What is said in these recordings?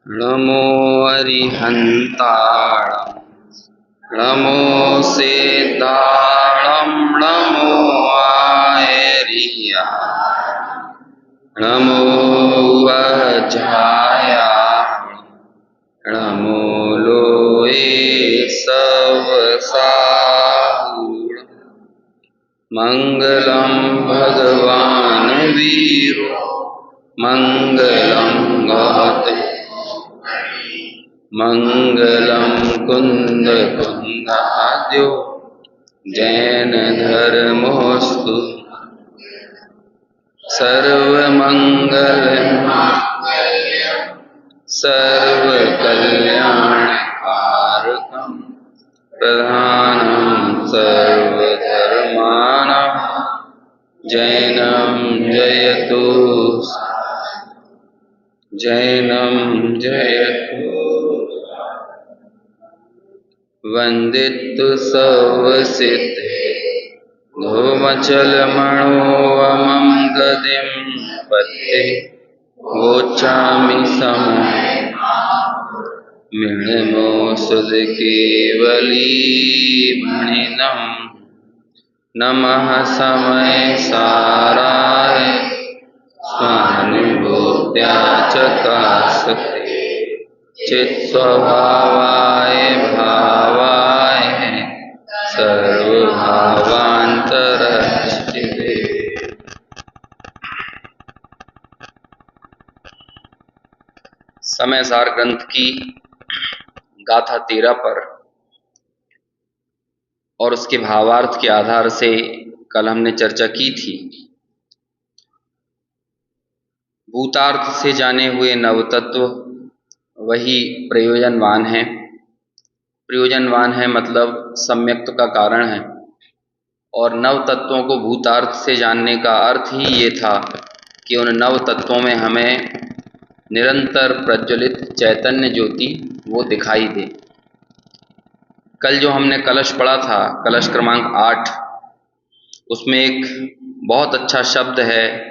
नमो अरिहन्ताणं नमो सिद्धाणं नमो आयर्या नमो वज्राय नमो लोये सवसाहुर मंगलम भगवान वीरो मंगलम गौतम मंगलम कुंद कुंदाद्यो जैन धर्मोस्तु सर्वमंगल सर्वकल्याणकारकं प्रधानं सर्वधर्माणां जैनं जयतु जैनं जयतु वन्दितु सर्वसिद्धे धूमचलमणोऽमं गतिं पत्ते गोचामि समय मृणमोऽसुरकेवलीमणिनं नमः समय साराय स्वानुभूत्या चकासते चित्स्वभावाय भावाय सर्वभावान्तरस्थिते। समय सार ग्रंथ की गाथा 13 पर और उसके भावार्थ के आधार से कल हमने चर्चा की थी। भूतार्थ से जाने हुए नवतत्व वही प्रयोजनवान है। प्रयोजनवान है मतलब सम्यक्त्व का कारण है, और नव तत्वों को भूतार्थ से जानने का अर्थ ही ये था कि उन नव तत्वों में हमें निरंतर प्रज्वलित चैतन्य ज्योति वो दिखाई दे। कल जो हमने कलश पढ़ा था, कलश क्रमांक 8, उसमें एक बहुत अच्छा शब्द है,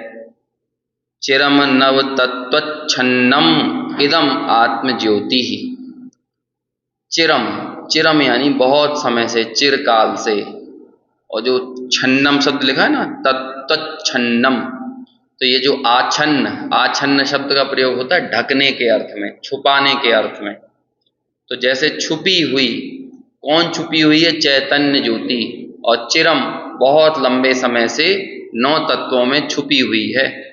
चिरम नव तत्वच्छन्नम इदम आत्मज्योति ही। चिरम, चिरम यानी बहुत समय से, चिरकाल से, और जो छन्नम शब्द लिखा है ना, तत्वच्छन्नम, तो ये जो आछन्न, आछन्न शब्द का प्रयोग होता है ढकने के अर्थ में, छुपाने के अर्थ में। तो जैसे छुपी हुई, कौन छुपी हुई है? चैतन्य ज्योति। और चिरम बहुत लंबे समय से 9 तत्वों में छुपी हुई है।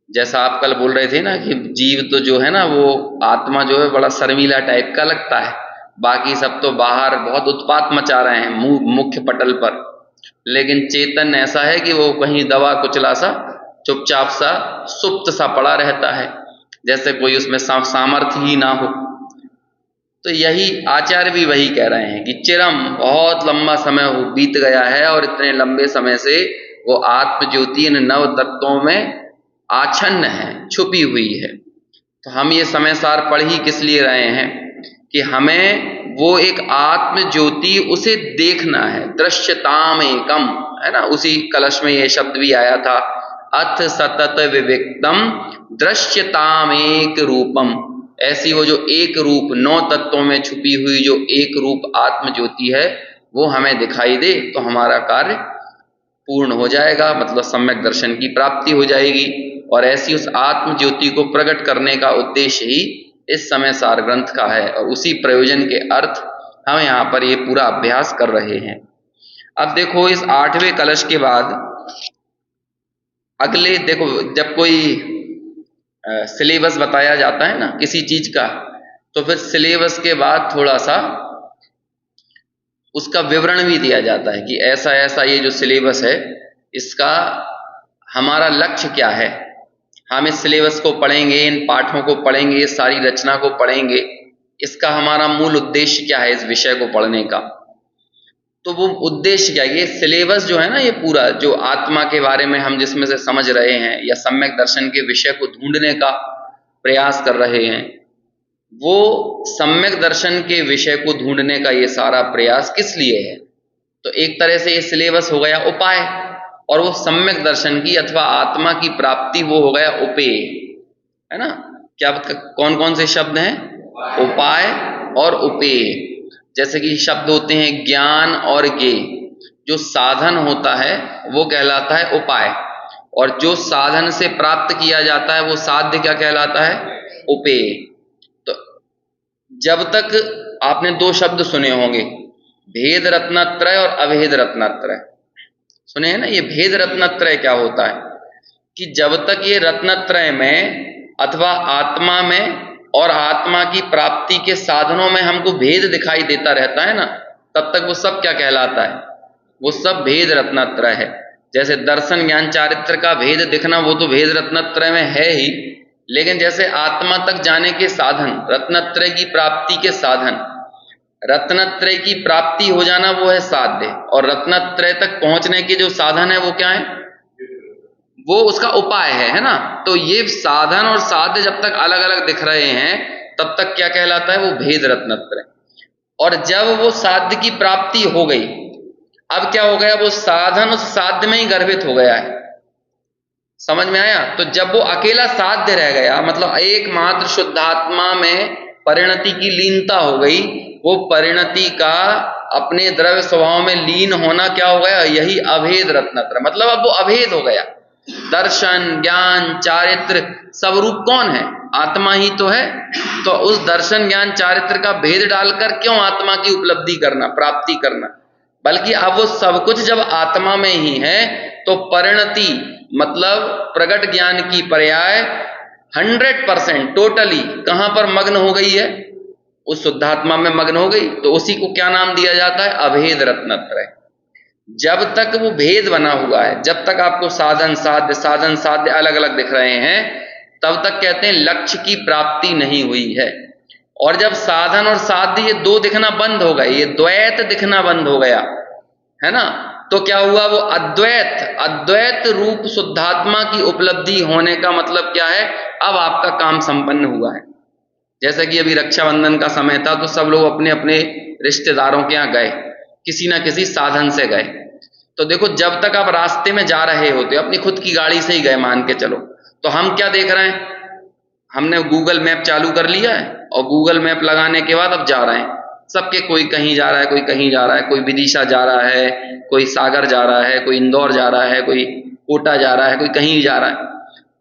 जैसा आप कल बोल रहे थे ना कि जीव तो जो है ना, वो आत्मा जो है बड़ा शर्मीला टाइप का लगता है, बाकी सब तो बाहर बहुत उत्पात मचा रहे हैं मुख्य पटल पर, लेकिन चेतन ऐसा है कि वो कहीं दबा कुचला सा, चुपचाप सा, सुप्त सा पड़ा रहता है, जैसे कोई उसमें सामर्थ्य ही ना हो। तो यही आचार्य भी वही कह रहे हैं कि चिरम, बहुत लंबा समय बीत गया है और इतने लंबे समय से वो आत्म ज्योति इन नव तत्वों में आच्छन्न है, छुपी हुई है। तो हम ये समय सार पढ़ ही किस लिए रहे हैं कि हमें वो एक आत्म ज्योति, उसे देखना है। दृश्यताम एकम है ना, उसी कलश में ये शब्द भी आया था, अथ सतत विविक्तम दृश्यताम एक रूपम। ऐसी वो जो एक रूप, 9 तत्वों में छुपी हुई जो एक रूप आत्म ज्योति है, वो हमें दिखाई दे तो हमारा कार्य पूर्ण हो जाएगा, मतलब सम्यक दर्शन की प्राप्ति हो जाएगी। और ऐसी उस आत्म ज्योति को प्रकट करने का उद्देश्य ही इस समय सार ग्रंथ का है, और उसी प्रयोजन के अर्थ हम यहाँ पर ये पूरा अभ्यास कर रहे हैं। अब देखो, इस 8वें कलश के बाद अगले, देखो जब कोई सिलेबस बताया जाता है ना किसी चीज का, तो फिर सिलेबस के बाद थोड़ा सा उसका विवरण भी दिया जाता है कि ऐसा ऐसा ये जो सिलेबस है, इसका हमारा लक्ष्य क्या है, हम इस सिलेबस को पढ़ेंगे, इन पाठों को पढ़ेंगे, इस सारी रचना को पढ़ेंगे, इसका हमारा मूल उद्देश्य क्या है इस विषय को पढ़ने का। तो वो उद्देश्य क्या है? ये सिलेबस जो है ना, ये पूरा जो आत्मा के बारे में हम जिसमें से समझ रहे हैं या सम्यक दर्शन के विषय को ढूंढने का प्रयास कर रहे हैं, वो सम्यक दर्शन के विषय को ढूंढने का ये सारा प्रयास किस लिए है? तो एक तरह से ये सिलेबस हो गया उपाय, और वो सम्यक दर्शन की अथवा आत्मा की प्राप्ति वो हो गया उपेय, है ना। क्या कौन कौन से शब्द हैं? उपाय और उपेय। जैसे कि शब्द होते हैं ज्ञान और ज्ञेय। जो साधन होता है वो कहलाता है उपाय, और जो साधन से प्राप्त किया जाता है वो साध्य क्या कहलाता है? उपेय। तो जब तक आपने दो शब्द सुने होंगे, भेद रत्नत्रय और अभेद रत्नत्रय, सुने हैं ना? ये भेद रत्नत्रय क्या होता है कि जब तक ये रत्नत्रय में अथवा आत्मा में और आत्मा की प्राप्ति के साधनों में हमको भेद दिखाई देता रहता है ना, तब तक वो सब क्या कहलाता है? वो सब भेद रत्नत्रय है। जैसे दर्शन ज्ञान चारित्र का भेद दिखना, वो तो भेद रत्नत्रय में है ही, लेकिन जैसे आत्मा तक जाने के साधन, रत्नत्रय की प्राप्ति के साधन, रत्नत्रय की प्राप्ति हो जाना वो है साध्य, और रत्नत्रय तक पहुंचने के जो साधन है वो क्या है? वो उसका उपाय है ना? तो ये साधन और साध्य जब तक अलग अलग दिख रहे हैं तब तक क्या कहलाता है? वो भेद रत्नत्रय। और जब वो साध्य की प्राप्ति हो गई, अब क्या हो गया? वो साधन उस साध्य में ही गर्भित हो गया है। समझ में आया? तो जब वो अकेला साध्य रह गया, मतलब एकमात्र शुद्धात्मा में परिणति की लीनता हो गई, वो परिणति का अपने द्रव्य स्वभाव में लीन होना क्या हो गया? यही अभेद रत्नत्रय। मतलब अब वो अभेद हो गया। दर्शन ज्ञान चारित्र सब रूप कौन है? आत्मा ही तो है। तो उस दर्शन ज्ञान चारित्र का भेद डालकर क्यों आत्मा की उपलब्धि करना, प्राप्ति करना? बल्कि अब वो सब कुछ जब आत्मा में ही है तो परिणति मतलब प्रगट ज्ञान की पर्याय 100% टोटली कहां पर मग्न हो गई है? उस शुद्धात्मा में मग्न हो गई। तो उसी को क्या नाम दिया जाता है? अभेद रत्नत्रय। जब तक वो भेद बना हुआ है, जब तक आपको साधन साध्य अलग अलग दिख रहे हैं, तब तक कहते हैं लक्ष्य की प्राप्ति नहीं हुई है। और जब साधन और साध्य ये दो दिखना बंद हो गए, ये द्वैत दिखना बंद हो गया है ना, तो क्या हुआ? वो अद्वैत रूप शुद्धात्मा की उपलब्धि होने का मतलब क्या है? अब आपका काम संपन्न हुआ है। जैसे कि अभी रक्षाबंधन का समय था तो सब लोग अपने अपने रिश्तेदारों के यहाँ गए, किसी ना किसी साधन से गए। तो देखो, जब तक आप रास्ते में जा रहे होते हो, अपनी खुद की गाड़ी से ही गए मान के चलो, तो हम क्या देख रहे हैं? हमने गूगल मैप चालू कर लिया है और गूगल मैप लगाने के बाद अब जा रहे हैं। सबके कोई कहीं जा रहा है, कोई कहीं जा रहा है, कोई विदिशा जा रहा है, कोई सागर जा रहा है, कोई इंदौर जा रहा है, कोई कोटा जा रहा है, कोई कहीं जा रहा है।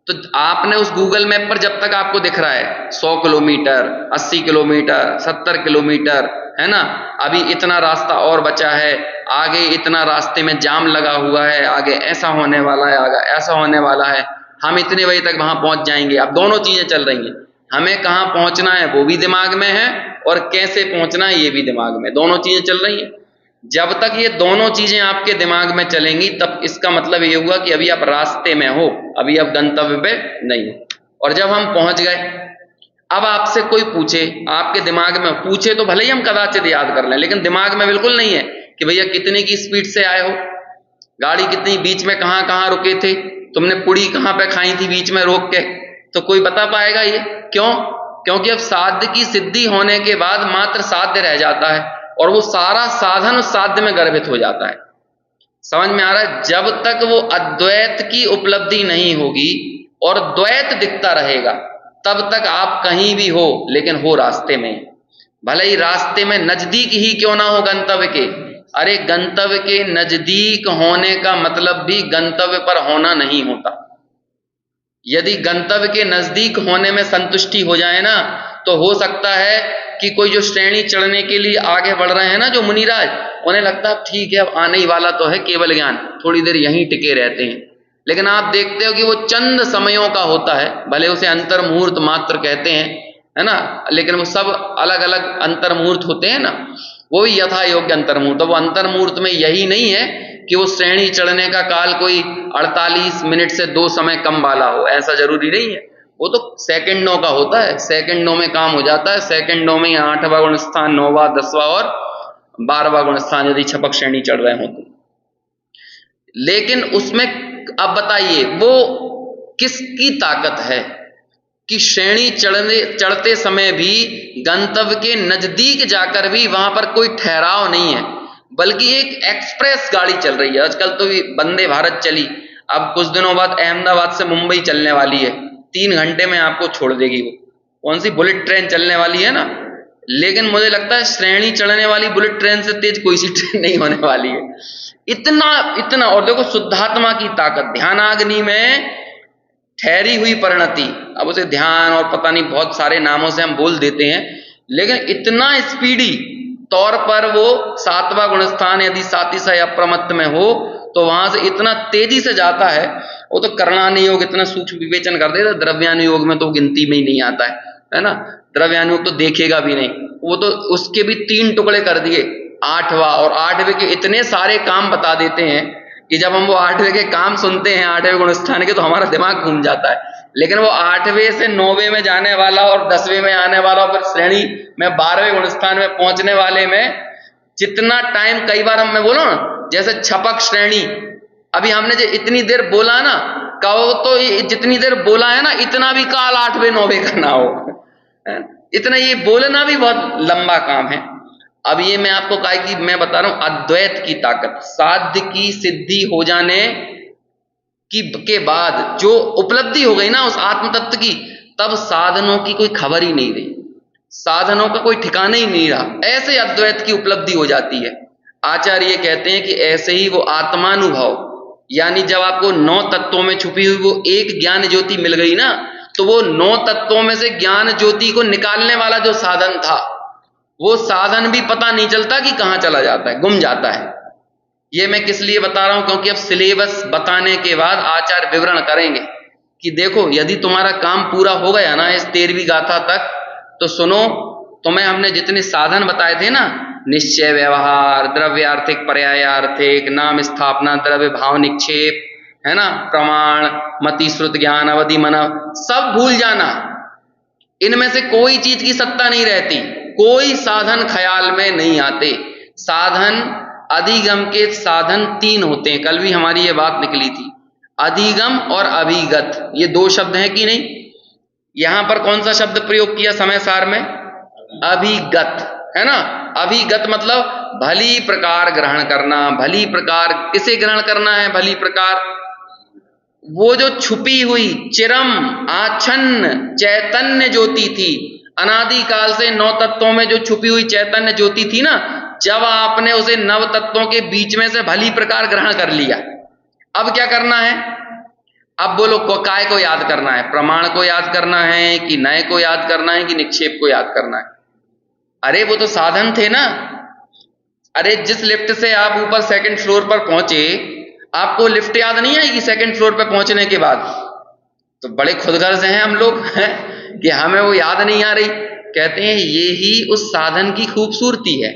तो आपने उस गूगल मैप पर जब तक आपको दिख रहा है 100 किलोमीटर, 80 किलोमीटर, 70 किलोमीटर, है ना, अभी इतना रास्ता और बचा है, आगे इतना रास्ते में जाम लगा हुआ है, आगे ऐसा होने वाला है, आगे ऐसा होने वाला है, हम इतने बजे तक वहां पहुंच जाएंगे। अब दोनों चीजें चल रही हैं, हमें कहाँ पहुंचना है वो भी दिमाग में है और कैसे पहुंचना है ये भी दिमाग में, दोनों चीजें चल रही हैं। जब तक ये दोनों चीजें आपके दिमाग में चलेंगी तब इसका मतलब ये हुआ कि अभी आप रास्ते में हो, अभी आप गंतव्य पे नहीं हो। और जब हम पहुंच गए, अब आपसे कोई पूछे, आपके दिमाग में पूछे तो भले ही हम कदाचित याद कर लें, लेकिन दिमाग में बिल्कुल नहीं है कि भैया कितने की स्पीड से आए हो, गाड़ी कितनी, बीच में कहाँ कहाँ रुके थे, तुमने पुड़ी कहाँ पे खाई थी बीच में रोक के, तो कोई बता पाएगा ये? क्यों? क्योंकि अब साध्य की सिद्धि होने के बाद मात्र साध्य रह जाता है और वो सारा साधन उस साध्य में गर्भित हो जाता है। समझ में आ रहा है? जब तक वो अद्वैत की उपलब्धि नहीं होगी और द्वैत दिखता रहेगा, तब तक आप कहीं भी हो, लेकिन हो रास्ते में। भले ही रास्ते में नजदीक ही क्यों ना हो गंतव्य के, अरे गंतव्य के नजदीक होने का मतलब भी गंतव्य पर होना नहीं होता। यदि गंतव्य के नजदीक होने में संतुष्टि हो जाए ना, तो हो सकता है कि कोई जो श्रेणी चढ़ने के लिए आगे बढ़ रहे हैं ना, जो मुनिराज, उन्हें लगता है ठीक है अब आने ही वाला तो है केवल ज्ञान, थोड़ी देर यहीं टिके रहते हैं। लेकिन आप देखते हो कि वो चंद समयों का होता है, भले उसे अंतर मुहूर्त मात्र कहते हैं, है ना, लेकिन वो सब अलग अलग अंतर मुहूर्त होते हैं ना, वो भी यथा योग्य अंतर मुहूर्त। वो अंतर मुहूर्त में यही नहीं है कि वो श्रेणी चढ़ने का काल कोई 48 मिनट से 2 समय कम वाला हो, ऐसा जरूरी नहीं है। वो तो सेकंडों का होता है, सेकंडों में काम हो जाता है, सेकंडों में 8वां गुण स्थान, 9वां, 10वां और 12वां गुण स्थान यदि छपक श्रेणी चढ़ रहे हो तो। लेकिन उसमें अब बताइए वो किसकी ताकत है कि श्रेणी चढ़ते समय भी गंतव्य के नजदीक जाकर भी वहां पर कोई ठहराव नहीं है, बल्कि एक एक्सप्रेस गाड़ी चल रही है। आजकल तो वंदे भारत चली, अब कुछ दिनों बाद अहमदाबाद से मुंबई चलने वाली है, 3 घंटे में आपको छोड़ देगी वो, कौन सी बुलेट ट्रेन चलने वाली है ना, लेकिन मुझे लगता है श्रेणी चढ़ने वाली बुलेट ट्रेन से तेज कोई सी ट्रेन नहीं होने वाली है। इतना इतना, और देखो शुद्धात्मा की ताकत, ध्यानाग्नि में ठहरी हुई परिणति, अब उसे ध्यान और पता नहीं बहुत सारे नामों से हम बोल देते हैं, लेकिन इतना स्पीडी तौर पर वो 7वां गुण स्थान यदि सातिशय अप्रमत्त में हो तो वहां से इतना तेजी से जाता है। वो तो करणानुयोग इतना सूक्ष्म विवेचन कर देता, द्रव्यानुयोग में तो गिनती में ही नहीं आता है ना। द्रव्यानुयोग तो देखेगा भी नहीं, वो तो उसके भी 3 टुकड़े कर दिए, 8वां और 8वें के इतने सारे काम बता देते हैं कि जब हम वो 8वें के काम सुनते हैं 8वें गुण स्थान के, तो हमारा दिमाग घूम जाता है। लेकिन वो 8वें से 9वें में जाने वाला और 10वें में आने वाला और फिर श्रेणी में 12वें गुण स्थान में पहुंचने वाले में जितना टाइम, कई बार मैं बोला ना, जैसे छपक श्रेणी, अभी हमने जो इतनी देर बोला ना, कहो तो जितनी देर बोला है ना, इतना भी काल 8वें 9वें का ना हो, इतना ये बोलना भी बहुत लंबा काम है। अब ये मैं आपको कहा कि मैं बता रहा हूं अद्वैत की ताकत, साध्य की सिद्धि हो जाने के बाद जो उपलब्धि हो गई ना उस आत्म तत्व की, तब साधनों की कोई खबर ही नहीं रही, साधनों का कोई ठिकाना ही नहीं रहा, ऐसे अद्वैत की उपलब्धि हो जाती है। आचार्य ये कहते हैं कि ऐसे ही वो आत्मानुभव, यानी जब आपको 9 तत्वों में छुपी हुई वो एक ज्ञान ज्योति मिल गई ना, तो वो 9 तत्वों में से ज्ञान ज्योति को निकालने वाला जो साधन था, वो साधन भी पता नहीं चलता कि कहां चला जाता है, गुम जाता है। ये मैं किस लिए बता रहा हूं, क्योंकि अब सिलेबस बताने के बाद आचार्य विवरण करेंगे कि देखो यदि तुम्हारा काम पूरा हो गया ना इस 13वीं गाथा तक, तो सुनो, तुम्हें हमने जितने साधन बताए थे ना, निश्चय व्यवहार, द्रव्यार्थिक पर्यायार्थिक, नाम स्थापना, द्रव्य भाव निक्षेप, है ना, प्रमाण, मति श्रुत ज्ञान, अवधि मन, सब भूल जाना। इनमें से कोई चीज की सत्ता नहीं रहती, कोई साधन ख्याल में नहीं आते। साधन, अधिगम के साधन 3 होते हैं, कल भी हमारी ये बात निकली थी, अधिगम और अभिगत, ये 2 शब्द हैं कि नहीं। यहां पर कौन सा शब्द प्रयोग किया समय सार में, अभिगत, है ना। अभिगत मतलब भली प्रकार ग्रहण करना, भली प्रकार किसे ग्रहण करना है, भली प्रकार वो जो छुपी हुई चिरम आच्छन्न चैतन्य ज्योति थी, अनादि काल से 9 तत्वों में जो छुपी हुई चैतन्य ज्योति थी ना, जब आपने उसे 9 तत्वों के बीच में से भली प्रकार ग्रहण कर लिया, अब क्या करना है, अब बोलो काय को याद करना है, प्रमाण को याद करना है कि नए को याद करना है कि निक्षेप को याद करना है। अरे वो तो साधन थे ना। अरे जिस लिफ्ट से आप ऊपर 2nd फ्लोर पर पहुंचे, आपको लिफ्ट याद नहीं आएगी 2nd फ्लोर पर पहुंचने के बाद, तो बड़े खुदगर्ज हैं हम लोग हैं कि हमें वो याद नहीं आ रही। कहते हैं ये ही उस साधन की खूबसूरती है।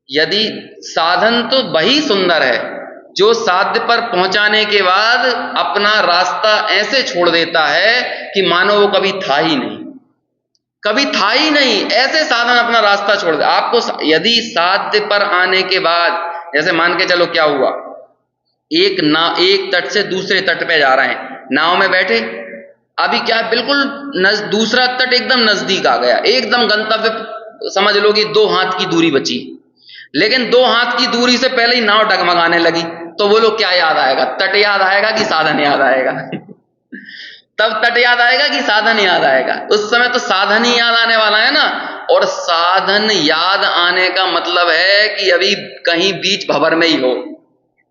यदि साधन तो वही सुंदर है जो साध्य पर पहुंचाने के बाद अपना रास्ता ऐसे छोड़ देता है कि मानो वो कभी था ही नहीं, कभी था ही नहीं, ऐसे साधन अपना रास्ता छोड़ दे। आपको यदि साध्य पर आने के बाद, जैसे मान के चलो क्या हुआ, एक तट से दूसरे तट पे जा रहे हैं, नाव में बैठे, अभी क्या बिल्कुल दूसरा तट एकदम नजदीक आ गया, एकदम गंतव्य समझ लो कि 2 हाथ की दूरी बची, लेकिन 2 हाथ की दूरी से पहले ही नाव डगमगाने लगी, तो बोलो क्या याद आएगा, तट याद आएगा कि साधन याद आएगा तब तट याद आएगा कि साधन याद आएगा, उस समय तो साधन ही याद आने वाला है ना। और साधन याद आने का मतलब है कि अभी कहीं बीच भंवर में ही हो।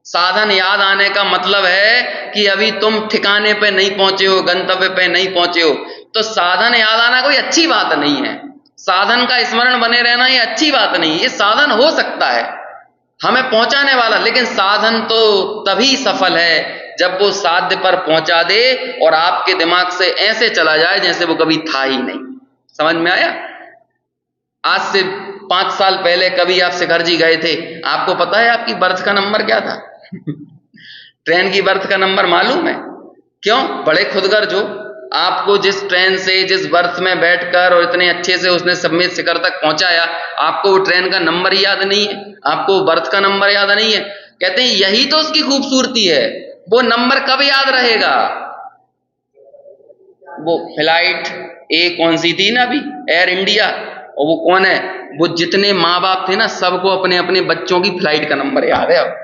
साधन याद आने का मतलब है कि अभी तुम ठिकाने पे नहीं पहुंचे हो, गंतव्य पे नहीं पहुंचे हो। तो साधन याद आना कोई अच्छी बात नहीं है, साधन का स्मरण बने रहना ये अच्छी बात नहीं। ये साधन हो सकता है हमें पहुंचाने वाला, लेकिन साधन तो तभी सफल है जब वो साध्य पर पहुंचा दे और आपके दिमाग से ऐसे चला जाए जैसे वो कभी था ही नहीं। समझ में आया? आज से 5 साल पहले कभी आप शिखर जी गए थे, आपको पता है आपकी बर्थ का नंबर क्या था ट्रेन की बर्थ का नंबर मालूम है? क्यों? बड़े खुदगर्ज हो। आपको जिस ट्रेन से, जिस बर्थ में बैठकर और इतने अच्छे से उसने समेत शिखर तक पहुंचाया, आपको वो ट्रेन का नंबर याद नहीं है, आपको बर्थ का नंबर याद नहीं है। कहते हैं यही तो उसकी खूबसूरती है। वो नंबर कब याद रहेगा? वो फ्लाइट कौन सी थी ना अभी, एयर इंडिया, और वो कौन है, वो जितने माँ बाप थे ना, सबको अपने अपने बच्चों की फ्लाइट का नंबर याद है। अब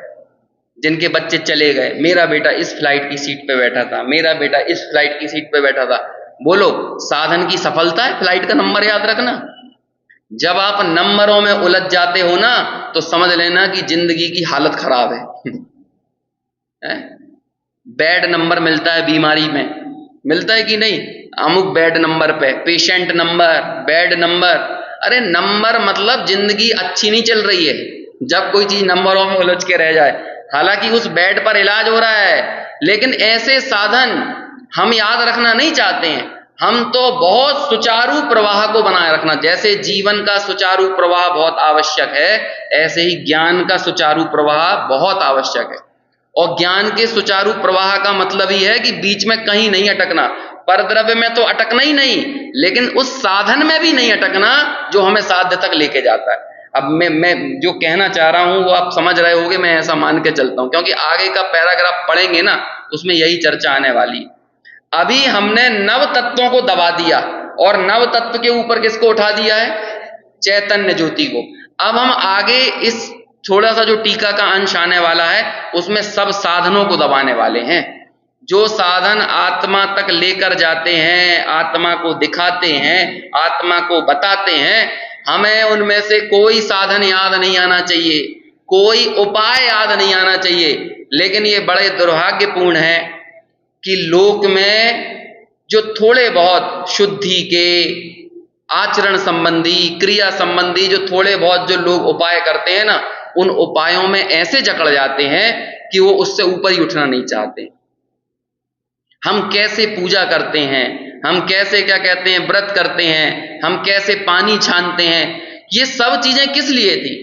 जिनके बच्चे चले गए, मेरा बेटा इस फ्लाइट की सीट पे बैठा था, मेरा बेटा इस फ्लाइट की सीट पे बैठा था। बोलो, साधन की सफलता है फ्लाइट का नंबर याद रखना। जब आप नंबरों में उलझ जाते हो ना, तो समझ लेना कि जिंदगी की हालत खराब है। बैड नंबर मिलता है बीमारी में, मिलता है कि नहीं? अमुक बैड नंबर पे, पेशेंट नंबर, बैड नंबर। अरे नंबर मतलब जिंदगी अच्छी नहीं चल रही है जब कोई चीज नंबरों में उलझ के रह जाए। हालांकि उस बेड पर इलाज हो रहा है, लेकिन ऐसे साधन हम याद रखना नहीं चाहते हैं। हम तो बहुत सुचारू प्रवाह को बनाए रखना, जैसे जीवन का सुचारू प्रवाह बहुत आवश्यक है, ऐसे ही ज्ञान का सुचारू प्रवाह बहुत आवश्यक है। और ज्ञान के सुचारू प्रवाह का मतलब ही है कि बीच में कहीं नहीं अटकना। परद्रव्य में तो अटकना ही नहीं, लेकिन उस साधन में भी नहीं अटकना जो हमें साध्य तक लेके जाता है। अब मैं जो कहना चाह रहा हूं वो आप समझ रहे होगे, मैं ऐसा मान के चलता हूं, क्योंकि आगे का पैराग्राफ पढ़ेंगे ना, उसमें यही चर्चा आने वाली है। अभी हमने नव तत्वों को दबा दिया, और नव तत्व के ऊपर किसको उठा दिया है? चैतन्य ज्योति को। अब हम आगे इस थोड़ा सा जो टीका का अंश आने वाला है, उसमें सब साधनों को दबाने वाले हैं। जो साधन आत्मा तक लेकर जाते हैं, आत्मा को दिखाते हैं, आत्मा को बताते हैं, हमें उनमें से कोई साधन याद नहीं आना चाहिए, कोई उपाय याद नहीं आना चाहिए। लेकिन ये बड़े दुर्भाग्यपूर्ण है कि लोक में जो थोड़े बहुत शुद्धि के, आचरण संबंधी, क्रिया संबंधी जो थोड़े बहुत जो लोग उपाय करते हैं ना, उन उपायों में ऐसे जकड़ जाते हैं कि वो उससे ऊपर ही उठना नहीं चाहते। हम कैसे पूजा करते हैं, हम कैसे क्या कहते हैं व्रत करते हैं, हम कैसे पानी छानते हैं, ये सब चीजें किस लिए थी?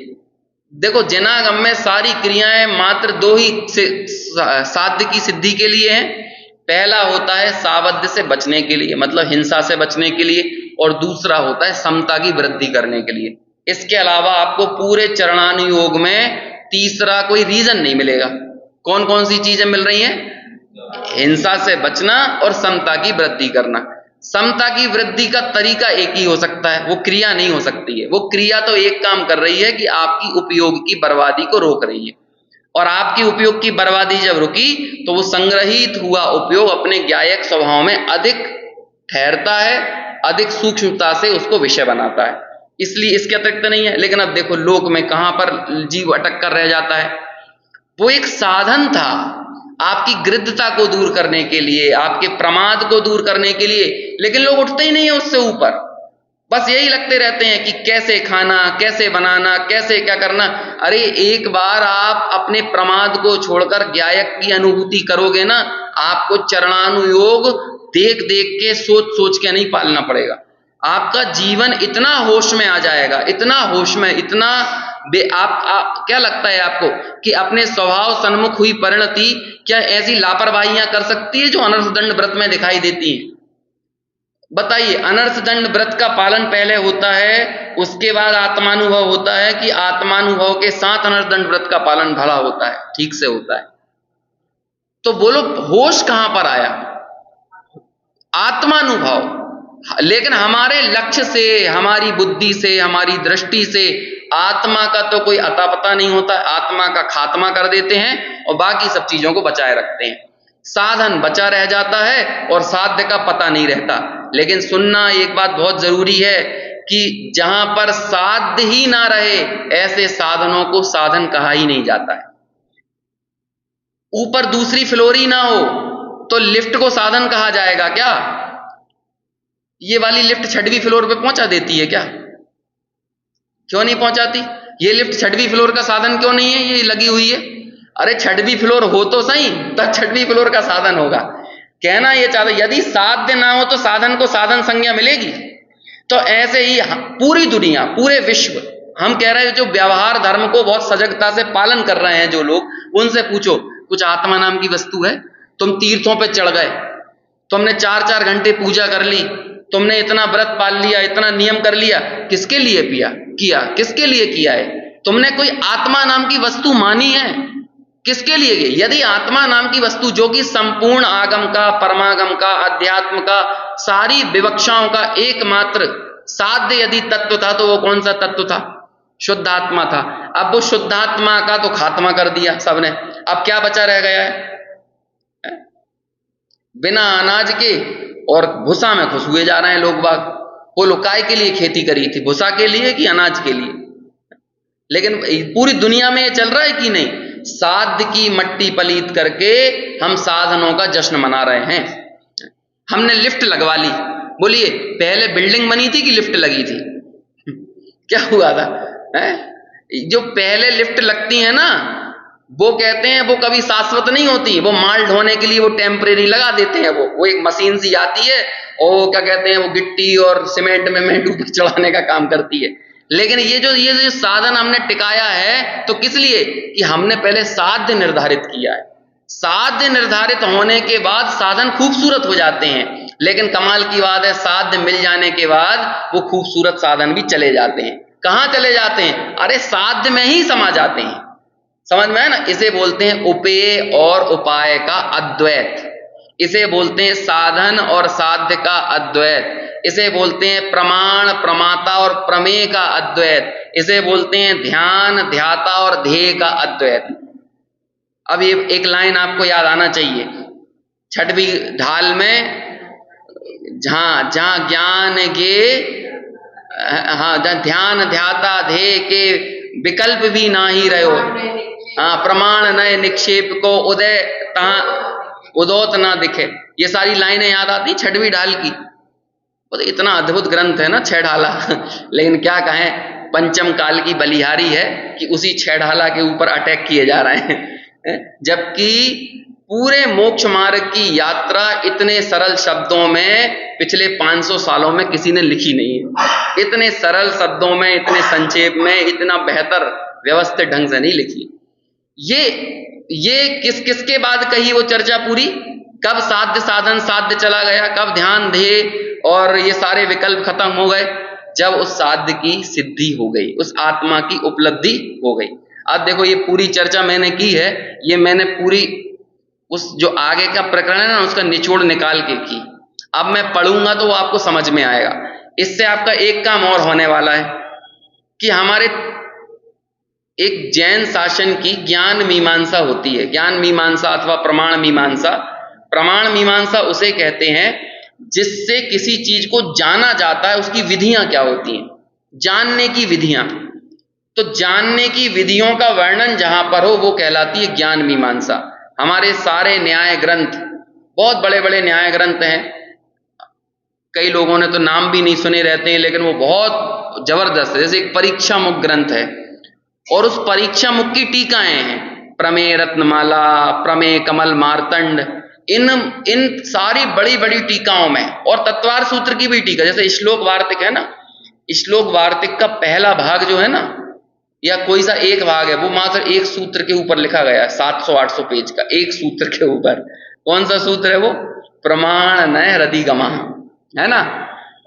देखो, जनागम में सारी क्रियाएं मात्र दो ही साध्य की सिद्धि के लिए हैं। पहला होता है सावध्य से बचने के लिए, मतलब हिंसा से बचने के लिए, और दूसरा होता है समता की वृद्धि करने के लिए। इसके अलावा आपको पूरे चरणानुयोग में तीसरा कोई रीजन नहीं मिलेगा। कौन कौन सी चीजें मिल रही हैं? हिंसा से बचना और समता की वृद्धि करना। समता की वृद्धि का तरीका एक ही हो सकता है, वो क्रिया नहीं हो सकती है। वो क्रिया तो एक काम कर रही है कि आपकी उपयोग की बर्बादी को रोक रही है, और आपकी उपयोग की बर्बादी जब रुकी तो वो संग्रहित हुआ उपयोग अपने ज्ञायक स्वभाव में अधिक ठहरता है, अधिक सूक्ष्मता से उसको विषय बनाता है। इसलिए इसके अतिरिक्त नहीं है। लेकिन अब देखो, लोक में कहां पर जीव अटक कर रह जाता है। वो एक साधन था आपकी गृद्धता को दूर करने के लिए, आपके प्रमाद को दूर करने के लिए, लेकिन लोग उठते ही नहीं है उससे ऊपर। बस यही लगते रहते हैं कि कैसे खाना, कैसे बनाना, कैसे क्या करना। अरे एक बार आप अपने प्रमाद को छोड़कर ज्ञायक की अनुभूति करोगे ना, आपको चरणानुयोग देख देख के, सोच सोच के नहीं पालना पड़ेगा। आपका जीवन इतना होश में आ जाएगा, इतना होश में, इतना आप क्या लगता है आपको कि अपने स्वभाव सन्मुख हुई परिणति क्या ऐसी लापरवाहियां कर सकती है जो अनर्थ दंड व्रत में दिखाई देती हैं? बताइए, अनर्थ दंड व्रत का पालन पहले होता है, उसके बाद आत्मानुभव होता है, कि आत्मानुभव के साथ अनर्थ दंड व्रत का पालन भला होता है, ठीक से होता है? तो बोलो, होश कहां पर आया? आत्मानुभव। लेकिन हमारे लक्ष्य से, हमारी बुद्धि से, हमारी दृष्टि से आत्मा का तो कोई अता पता नहीं होता। आत्मा का खात्मा कर देते हैं और बाकी सब चीजों को बचाए रखते हैं। साधन बचा रह जाता है और साध्य का पता नहीं रहता। लेकिन सुनना एक बात बहुत जरूरी है कि जहां पर साध्य ही ना रहे, ऐसे साधनों को साधन कहा ही नहीं जाता है। ऊपर दूसरी फ्लोर ही ना हो तो लिफ्ट को साधन कहा जाएगा क्या? ये वाली लिफ्ट 6वीं फ्लोर पे पहुंचा देती है क्या? क्यों नहीं पहुंचाती? ये लिफ्ट 6वीं फ्लोर का साधन क्यों नहीं है? ये लगी हुई है। अरे 6वीं फ्लोर हो तो सही, तब 6वीं फ्लोर का साधन होगा। कहना यह चाहता, यदि साध्य ना हो तो साधन को साधन संज्ञा मिलेगी। तो ऐसे ही पूरी दुनिया, पूरे विश्व, हम कह रहे हैं जो व्यवहार धर्म को बहुत सजगता से पालन कर रहे हैं जो लोग, उनसे पूछो, कुछ आत्मा नाम की वस्तु है? तुम तीर्थों पे चढ़ गए, तुमने 4-4 घंटे पूजा कर ली, तुमने इतना व्रत पाल लिया, इतना नियम कर लिया, किसके लिए किया? किसके लिए किया है? तुमने कोई आत्मा नाम की वस्तु मानी है? किसके लिए की? यदि आत्मा नाम की वस्तु जो कि संपूर्ण आगम का, परमागम का, अध्यात्म का, सारी विवक्षाओं का एकमात्र साध्य यदि तत्व था, तो वो कौन सा तत्व था? शुद्ध आत्मा था। अब वो शुद्धात्मा का तो खात्मा कर दिया सबने। अब क्या बचा रह गया है? बिना अनाज के और भूसा में खुश हुए जा रहे हैं लोग बाग। बोलो काय के लिए खेती करी थी, भूसा के लिए कि अनाज के लिए? लेकिन पूरी दुनिया में ये चल रहा है कि नहीं? साध्य की मट्टी पलीत करके हम साधनों का जश्न मना रहे हैं। हमने लिफ्ट लगवा ली, बोलिए पहले बिल्डिंग बनी थी कि लिफ्ट लगी थी? क्या हुआ था? जो पहले लिफ्ट लगती है ना, वो कहते हैं वो कभी शाश्वत नहीं होती, वो माल ढोने के लिए वो टेम्परेरी लगा देते हैं। वो एक मशीन सी आती है और क्या कहते हैं, वो गिट्टी और सीमेंट में ऊपर चढ़ाने का काम करती है। लेकिन ये जो साधन हमने टिकाया है, तो किस लिए? कि हमने पहले साध्य निर्धारित किया है। साध्य निर्धारित होने के बाद साधन खूबसूरत हो जाते हैं, लेकिन कमाल की बात है, साध्य मिल जाने के बाद वो खूबसूरत साधन भी चले जाते हैं। कहां चले जाते हैं? अरे साध्य में ही समा जाते हैं। समझ में है ना? इसे बोलते हैं उपेय और उपाय का अद्वैत। इसे बोलते हैं साधन और साध्य का अद्वैत। इसे बोलते हैं प्रमाण, प्रमाता और प्रमेय का अद्वैत। इसे बोलते हैं ध्यान, ध्याता और ध्येय का अद्वैत। अब ये एक लाइन आपको याद आना चाहिए, छठवीं ढाल में, जहां जहां ज्ञान गे, हाँ, ध्यान ध्याता ध्येय के विकल्प भी ना ही रहो, हाँ, प्रमाण नए निक्षेप को उदय तहां उदोत ना दिखे। ये सारी लाइनें याद आती छठवीं ढाल की। तो इतना अद्भुत ग्रंथ है ना छह ढाला। लेकिन क्या कहें, पंचम काल की बलिहारी है कि उसी छह ढाला के ऊपर अटैक किए जा रहे हैं। जबकि पूरे मोक्ष मार्ग की यात्रा इतने सरल शब्दों में पिछले 500 सालों में किसी ने लिखी नहीं है। इतने सरल शब्दों में, इतने संक्षेप में, इतना बेहतर व्यवस्थित ढंग से नहीं लिखी। ये किस किसके बाद कही वो चर्चा पूरी? कब साध्य साधन साध्य चला गया, कब ध्यान ध्येय और ये सारे विकल्प खत्म हो गए? जब उस साध्य की सिद्धि हो गई, उस आत्मा की उपलब्धि हो गई। अब देखो, ये पूरी चर्चा मैंने की है, ये मैंने पूरी उस जो आगे का प्रकरण है ना, उसका निचोड़ निकाल के की। अब मैं पढ़ूंगा तो वो आपको समझ में आएगा। इससे आपका एक काम और होने वाला है कि हमारे एक जैन शासन की ज्ञान मीमांसा होती है। ज्ञान मीमांसा अथवा प्रमाण मीमांसा। प्रमाण मीमांसा उसे कहते हैं जिससे किसी चीज को जाना जाता है, उसकी विधियां क्या होती हैं, जानने की विधियां। तो जानने की विधियों का वर्णन जहां पर हो वो कहलाती है ज्ञान मीमांसा। हमारे सारे न्याय ग्रंथ, बहुत बड़े बड़े न्याय ग्रंथ हैं, कई लोगों ने तो नाम भी नहीं सुने रहते हैं, लेकिन वो बहुत जबरदस्त है। जैसे एक परीक्षा मुख ग्रंथ है, और उस परीक्षा मुख की टीकाएं हैं, प्रमेय रत्नमाला, प्रमेय कमल मार्तंड, इन सारी बड़ी बड़ी टीकाओं में, और तत्वार सूत्र की भी टीका, जैसे श्लोक वार्तिक है ना, श्लोक वार्तिक का पहला भाग जो है ना, या कोई सा एक भाग है, वो मात्र एक सूत्र के ऊपर लिखा गया है, 700-800 पेज का, एक सूत्र के ऊपर। कौन सा सूत्र है वो? प्रमाण नय हृदिगमा, है ना?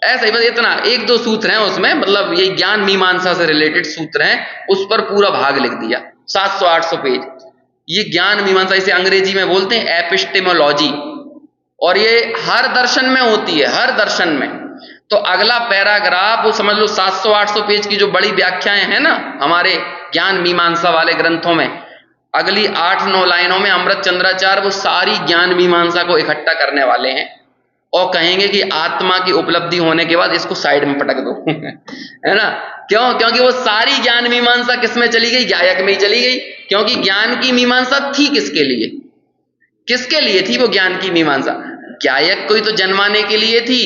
ऐसे ही बस इतना, एक दो सूत्र हैं उसमें, मतलब ये ज्ञान मीमांसा से रिलेटेड सूत्र हैं, उस पर पूरा भाग लिख दिया, 700-800 पेज। ये ज्ञान मीमांसा, इसे अंग्रेजी में बोलते हैं एपिस्टेमोलॉजी, और ये हर दर्शन में होती है, हर दर्शन में। तो अगला पैराग्राफ वो समझ लो 700-800 पेज की जो बड़ी व्याख्याएं हैं ना हमारे ज्ञान मीमांसा वाले ग्रंथों में, अगली 8-9 लाइनों में अमृत चंद्राचार्य वो सारी ज्ञान मीमांसा को इकट्ठा करने वाले हैं और कहेंगे कि आत्मा की उपलब्धि होने के बाद इसको साइड में पटक दो। है ना? क्यों? क्योंकि वो सारी ज्ञान मीमांसा किसमें चली गई? गायक में ही चली गई। क्योंकि ज्ञान की मीमांसा थी किसके लिए? किसके लिए थी वो ज्ञान की मीमांसा? गायक को ही तो जन्माने के लिए थी।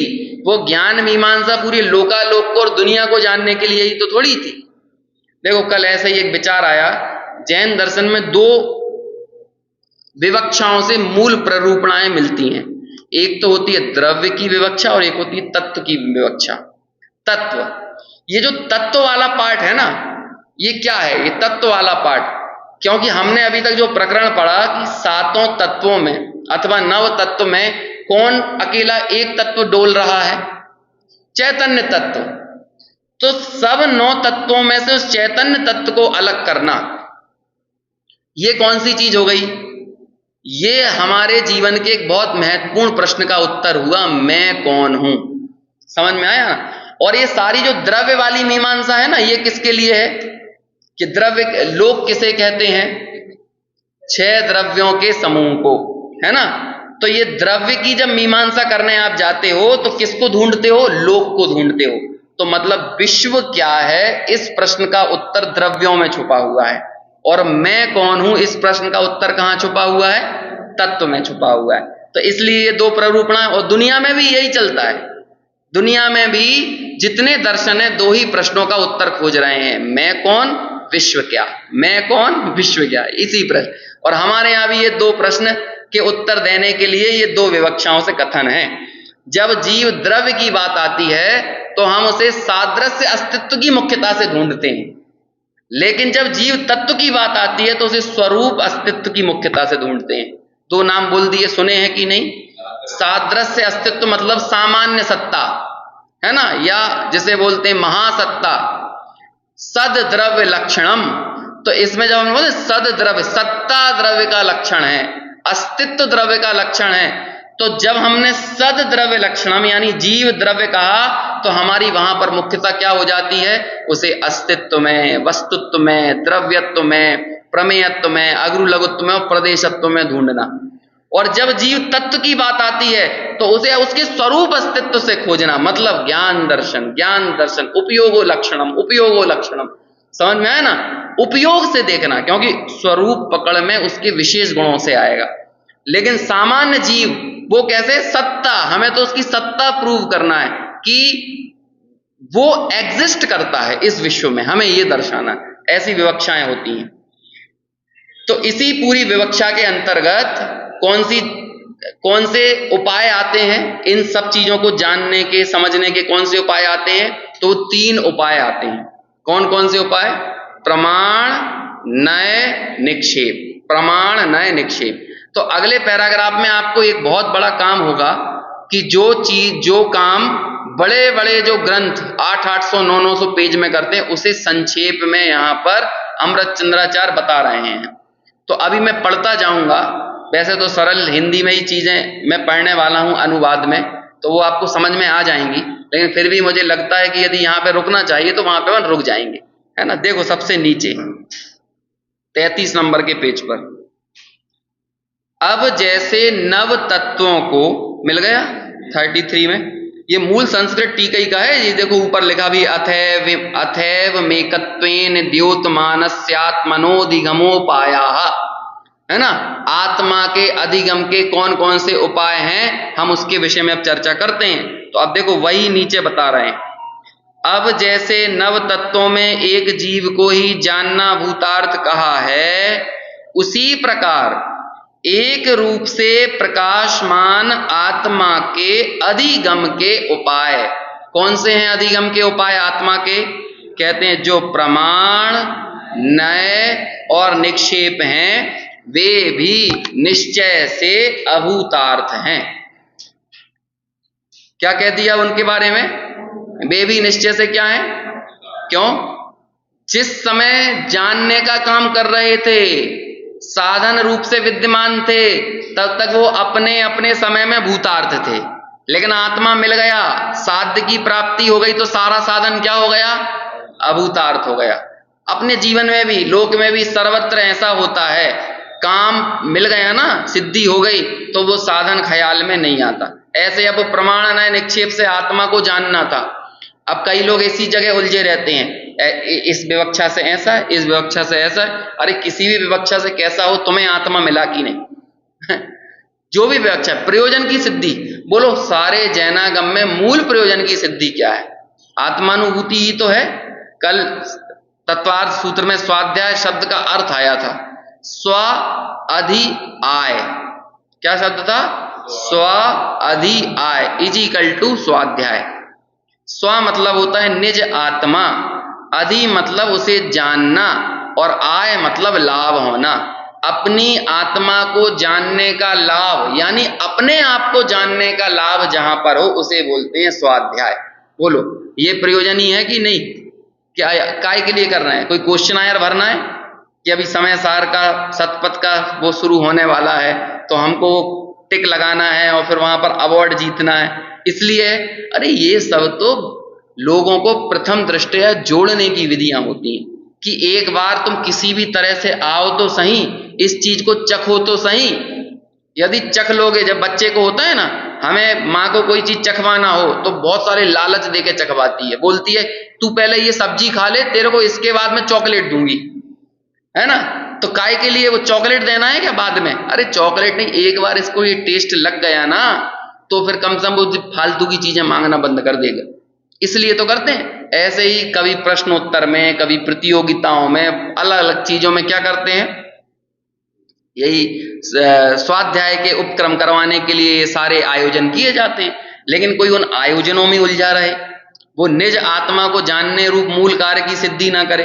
वो ज्ञान मीमांसा पूरी लोकालोक को और दुनिया को जानने के लिए ही तो थोड़ी थी। देखो, कल ऐसे ही एक विचार आया, जैन दर्शन में 2 विवक्षाओं से मूल प्ररूपणाएं मिलती हैं। एक तो होती है द्रव्य की विवक्षा और एक होती है तत्व की विवक्षा। तत्व, ये जो तत्व वाला पार्ट है ना, ये क्या है? ये तत्व वाला पार्ट, क्योंकि हमने अभी तक जो प्रकरण पढ़ा कि 7 तत्वों में अथवा 9 तत्व में कौन अकेला एक तत्व डोल रहा है? चैतन्य तत्व। तो सब 9 तत्वों में से उस चैतन्य तत्व को अलग करना, ये कौन सी चीज हो गई? ये हमारे जीवन के एक बहुत महत्वपूर्ण प्रश्न का उत्तर हुआ, मैं कौन हूं? समझ में आया? और ये सारी जो द्रव्य वाली मीमांसा है ना, ये किसके लिए है? कि द्रव्य लोग किसे कहते हैं? 6 द्रव्यों के समूह को, है ना? तो ये द्रव्य की जब मीमांसा करने आप जाते हो तो किसको ढूंढते हो? लोक को ढूंढते हो। तो मतलब विश्व क्या है, इस प्रश्न का उत्तर द्रव्यों में छुपा हुआ है। और मैं कौन हूं, इस प्रश्न का उत्तर कहां छुपा हुआ है? तत्व में छुपा हुआ है। तो इसलिए ये दो प्ररूपणा, और दुनिया में भी यही चलता है। दुनिया में भी जितने दर्शन है दो ही प्रश्नों का उत्तर खोज रहे हैं, मैं कौन, विश्व क्या। मैं कौन, विश्व क्या, इसी प्रश्न। और हमारे यहां भी ये दो प्रश्न के उत्तर देने के लिए ये दो विवक्षाओं से कथन है। जब जीव द्रव्य की बात आती है तो हम उसे सादृश्य अस्तित्व की मुख्यता से ढूंढते हैं, लेकिन जब जीव तत्व की बात आती है तो उसे स्वरूप अस्तित्व की मुख्यता से ढूंढते हैं। दो नाम बोल दिए, सुने हैं कि नहीं? सादृश्य अस्तित्व मतलब सामान्य सत्ता है ना, या जिसे बोलते हैं महासत्ता। सद द्रव्य लक्षणम, तो इसमें जब हम बोलते सद द्रव्य, सत्ता द्रव्य का लक्षण है, अस्तित्व द्रव्य का लक्षण है। तो जब हमने सद द्रव्य लक्षणम यानी जीव द्रव्य कहा तो हमारी वहां पर मुख्यता क्या हो जाती है? उसे अस्तित्व में, वस्तुत्व में, द्रव्यत्व में, प्रमेयत्व में, अग्रु लघुत्व में और प्रदेशत्व में ढूंढना। और जब जीव तत्व की बात आती है तो उसे उसके स्वरूप अस्तित्व से खोजना, मतलब ज्ञान दर्शन। ज्ञान दर्शन उपयोगो लक्षणम, उपयोगो लक्षणम, समझ में आया ना? उपयोग से देखना, क्योंकि स्वरूप पकड़ में उसके विशेष गुणों से आएगा। लेकिन सामान्य जीव वो कैसे? सत्ता, हमें तो उसकी सत्ता प्रूव करना है कि वो एग्जिस्ट करता है इस विश्व में, हमें ये दर्शाना है। ऐसी विवक्षाएं होती हैं। तो इसी पूरी विवक्षा के अंतर्गत कौन से उपाय आते हैं इन सब चीजों को जानने के, समझने के? कौन से उपाय आते हैं? तो तीन उपाय आते हैं। कौन कौन से उपाय? प्रमाण, नय, निक्षेप। प्रमाण, नय, निक्षेप। तो अगले पैराग्राफ में आपको एक बहुत बड़ा काम होगा कि जो चीज, जो काम बड़े बड़े जो ग्रंथ 800-800, 900-900 पेज में करते हैं, उसे संक्षेप में यहां पर अमृत चंद्राचार्य बता रहे हैं। तो अभी मैं पढ़ता जाऊंगा, वैसे तो सरल हिंदी में ही चीजें मैं पढ़ने वाला हूं अनुवाद में, तो वो आपको समझ में आ जाएंगी। लेकिन फिर भी मुझे लगता है कि यदि यहाँ पे रुकना चाहिए तो वहां पे हम रुक जाएंगे, है ना। देखो सबसे नीचे 33 नंबर के पेज पर, अब जैसे नव तत्वों को मिल गया 33 में, ये मूल संस्कृत टीका का है। ये देखो ऊपर लिखा भी, अथैव मेकत्वेन द्योतमानस्यात्मनोधिगमोपायाः, है ना। आत्मा के अधिगम के कौन कौन से उपाय हैं, हम उसके विषय में अब चर्चा करते हैं। तो अब देखो वही नीचे बता रहे हैं, अब जैसे नव तत्वों में एक जीव को ही जानना भूतार्थ कहा है, उसी प्रकार एक रूप से प्रकाशमान आत्मा के अधिगम के उपाय। कौन से हैं अधिगम के उपाय आत्मा के? कहते हैं जो प्रमाण, नय और निक्षेप हैं, वे भी निश्चय से अभूतार्थ हैं। क्या कह दिया उनके बारे में? वे भी निश्चय से क्या है? क्यों? जिस समय जानने का काम कर रहे थे, साधन रूप से विद्यमान थे, तब तक वो अपने अपने समय में भूतार्थ थे। लेकिन आत्मा मिल गया, साध्य की प्राप्ति हो गई, तो सारा साधन क्या हो गया? अभूतार्थ हो गया। अपने जीवन में भी, लोक में भी सर्वत्र ऐसा होता है, काम मिल गया ना, सिद्धि हो गई, तो वो साधन ख्याल में नहीं आता। ऐसे अब प्रमाण नय निक्षेप से आत्मा को जानना था। अब कई लोग इसी जगह उलझे रहते हैं, इस विवक्षा से ऐसा, इस विवक्षा से ऐसा। अरे किसी भी विवक्षा से कैसा हो, तुम्हें आत्मा मिला कि नहीं? जो भी विवक्षा, प्रयोजन की सिद्धि, बोलो सारे जैनागम में मूल प्रयोजन की सिद्धि क्या है? आत्मानुभूति ही तो है। कल तत्वार्थ सूत्र में स्वाध्याय शब्द का अर्थ आया था, स्व अधि आय। क्या शब्द था? स्व अधि आय इजिकल टू स्वाध्याय। स्व मतलब होता है निज आत्मा, अधि मतलब उसे जानना, और आय मतलब लाभ होना। अपनी आत्मा को जानने का लाभ, यानी अपने आप को जानने का लाभ जहां पर हो, उसे बोलते हैं स्वाध्याय। बोलो ये प्रयोजन ही है कि नहीं? क्या काय के लिए करना है? कोई क्वेश्चन आयर भरना है कि अभी समय सार का, सतपथ का वो शुरू होने वाला है, तो हमको टिक लगाना है और फिर वहां पर अवार्ड जीतना है, इसलिए। अरे ये सब तो लोगों को प्रथम दृष्टया जोड़ने की विधियां होती हैं कि एक बार तुम किसी भी तरह से आओ तो सही, इस चीज को चखो तो सही, यदि चख लोगे, जब बच्चे को होता है ना, हमें माँ को कोई चीज चखवाना हो तो बहुत सारे लालच देके चखवाती है, बोलती है तू पहले ये सब्जी खा ले, तेरे को इसके बाद में चॉकलेट दूंगी, है ना। तो काय के लिए वो चॉकलेट देना है क्या बाद में? अरे चॉकलेट नहीं, एक बार इसको ये टेस्ट लग गया ना तो फिर कम से कम वो फालतू की चीजें मांगना बंद कर देगा, इसलिए तो करते हैं। ऐसे ही कभी प्रश्नोत्तर में, कभी प्रतियोगिताओं में, अलग अलग चीजों में क्या करते हैं, यही स्वाध्याय के उपक्रम करवाने के लिए ये सारे आयोजन किए जाते हैं। लेकिन कोई उन आयोजनों में उलझा रहे, वो निज आत्मा को जानने रूप मूल कार्य की सिद्धि ना करे,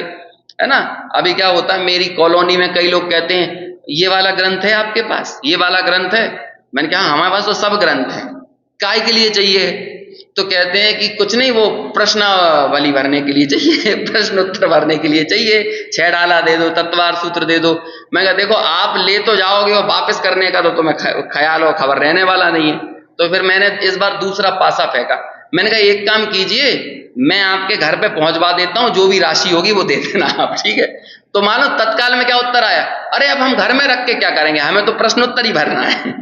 है ना। अभी क्या होता है, मेरी कॉलोनी में कई लोग कहते हैं ये वाला ग्रंथ है आपके पास, ये वाला ग्रंथ है। मैंने कहा हमारे पास तो सब ग्रंथ है, काय के लिए चाहिए? तो कहते हैं कि कुछ नहीं, वो प्रश्नावली भरने के लिए चाहिए, प्रश्न उत्तर भरने के लिए चाहिए, 6 डाला दे दो, तत्वार सूत्र दे दो। मैं कहा देखो आप ले तो जाओगे और वापस करने का तो तुम्हें ख्याल और खबर रहने वाला नहीं है। तो फिर मैंने इस बार दूसरा पासा फेंका, मैंने कहा एक काम कीजिए, मैं आपके घर पे पहुंचवा देता हूं, जो भी राशि होगी वो दे देना आप, ठीक है। तो मानो तत्काल में क्या उत्तर आया, अरे अब हम घर में रख के क्या करेंगे, हमें तो प्रश्नोत्तर ही भरना है।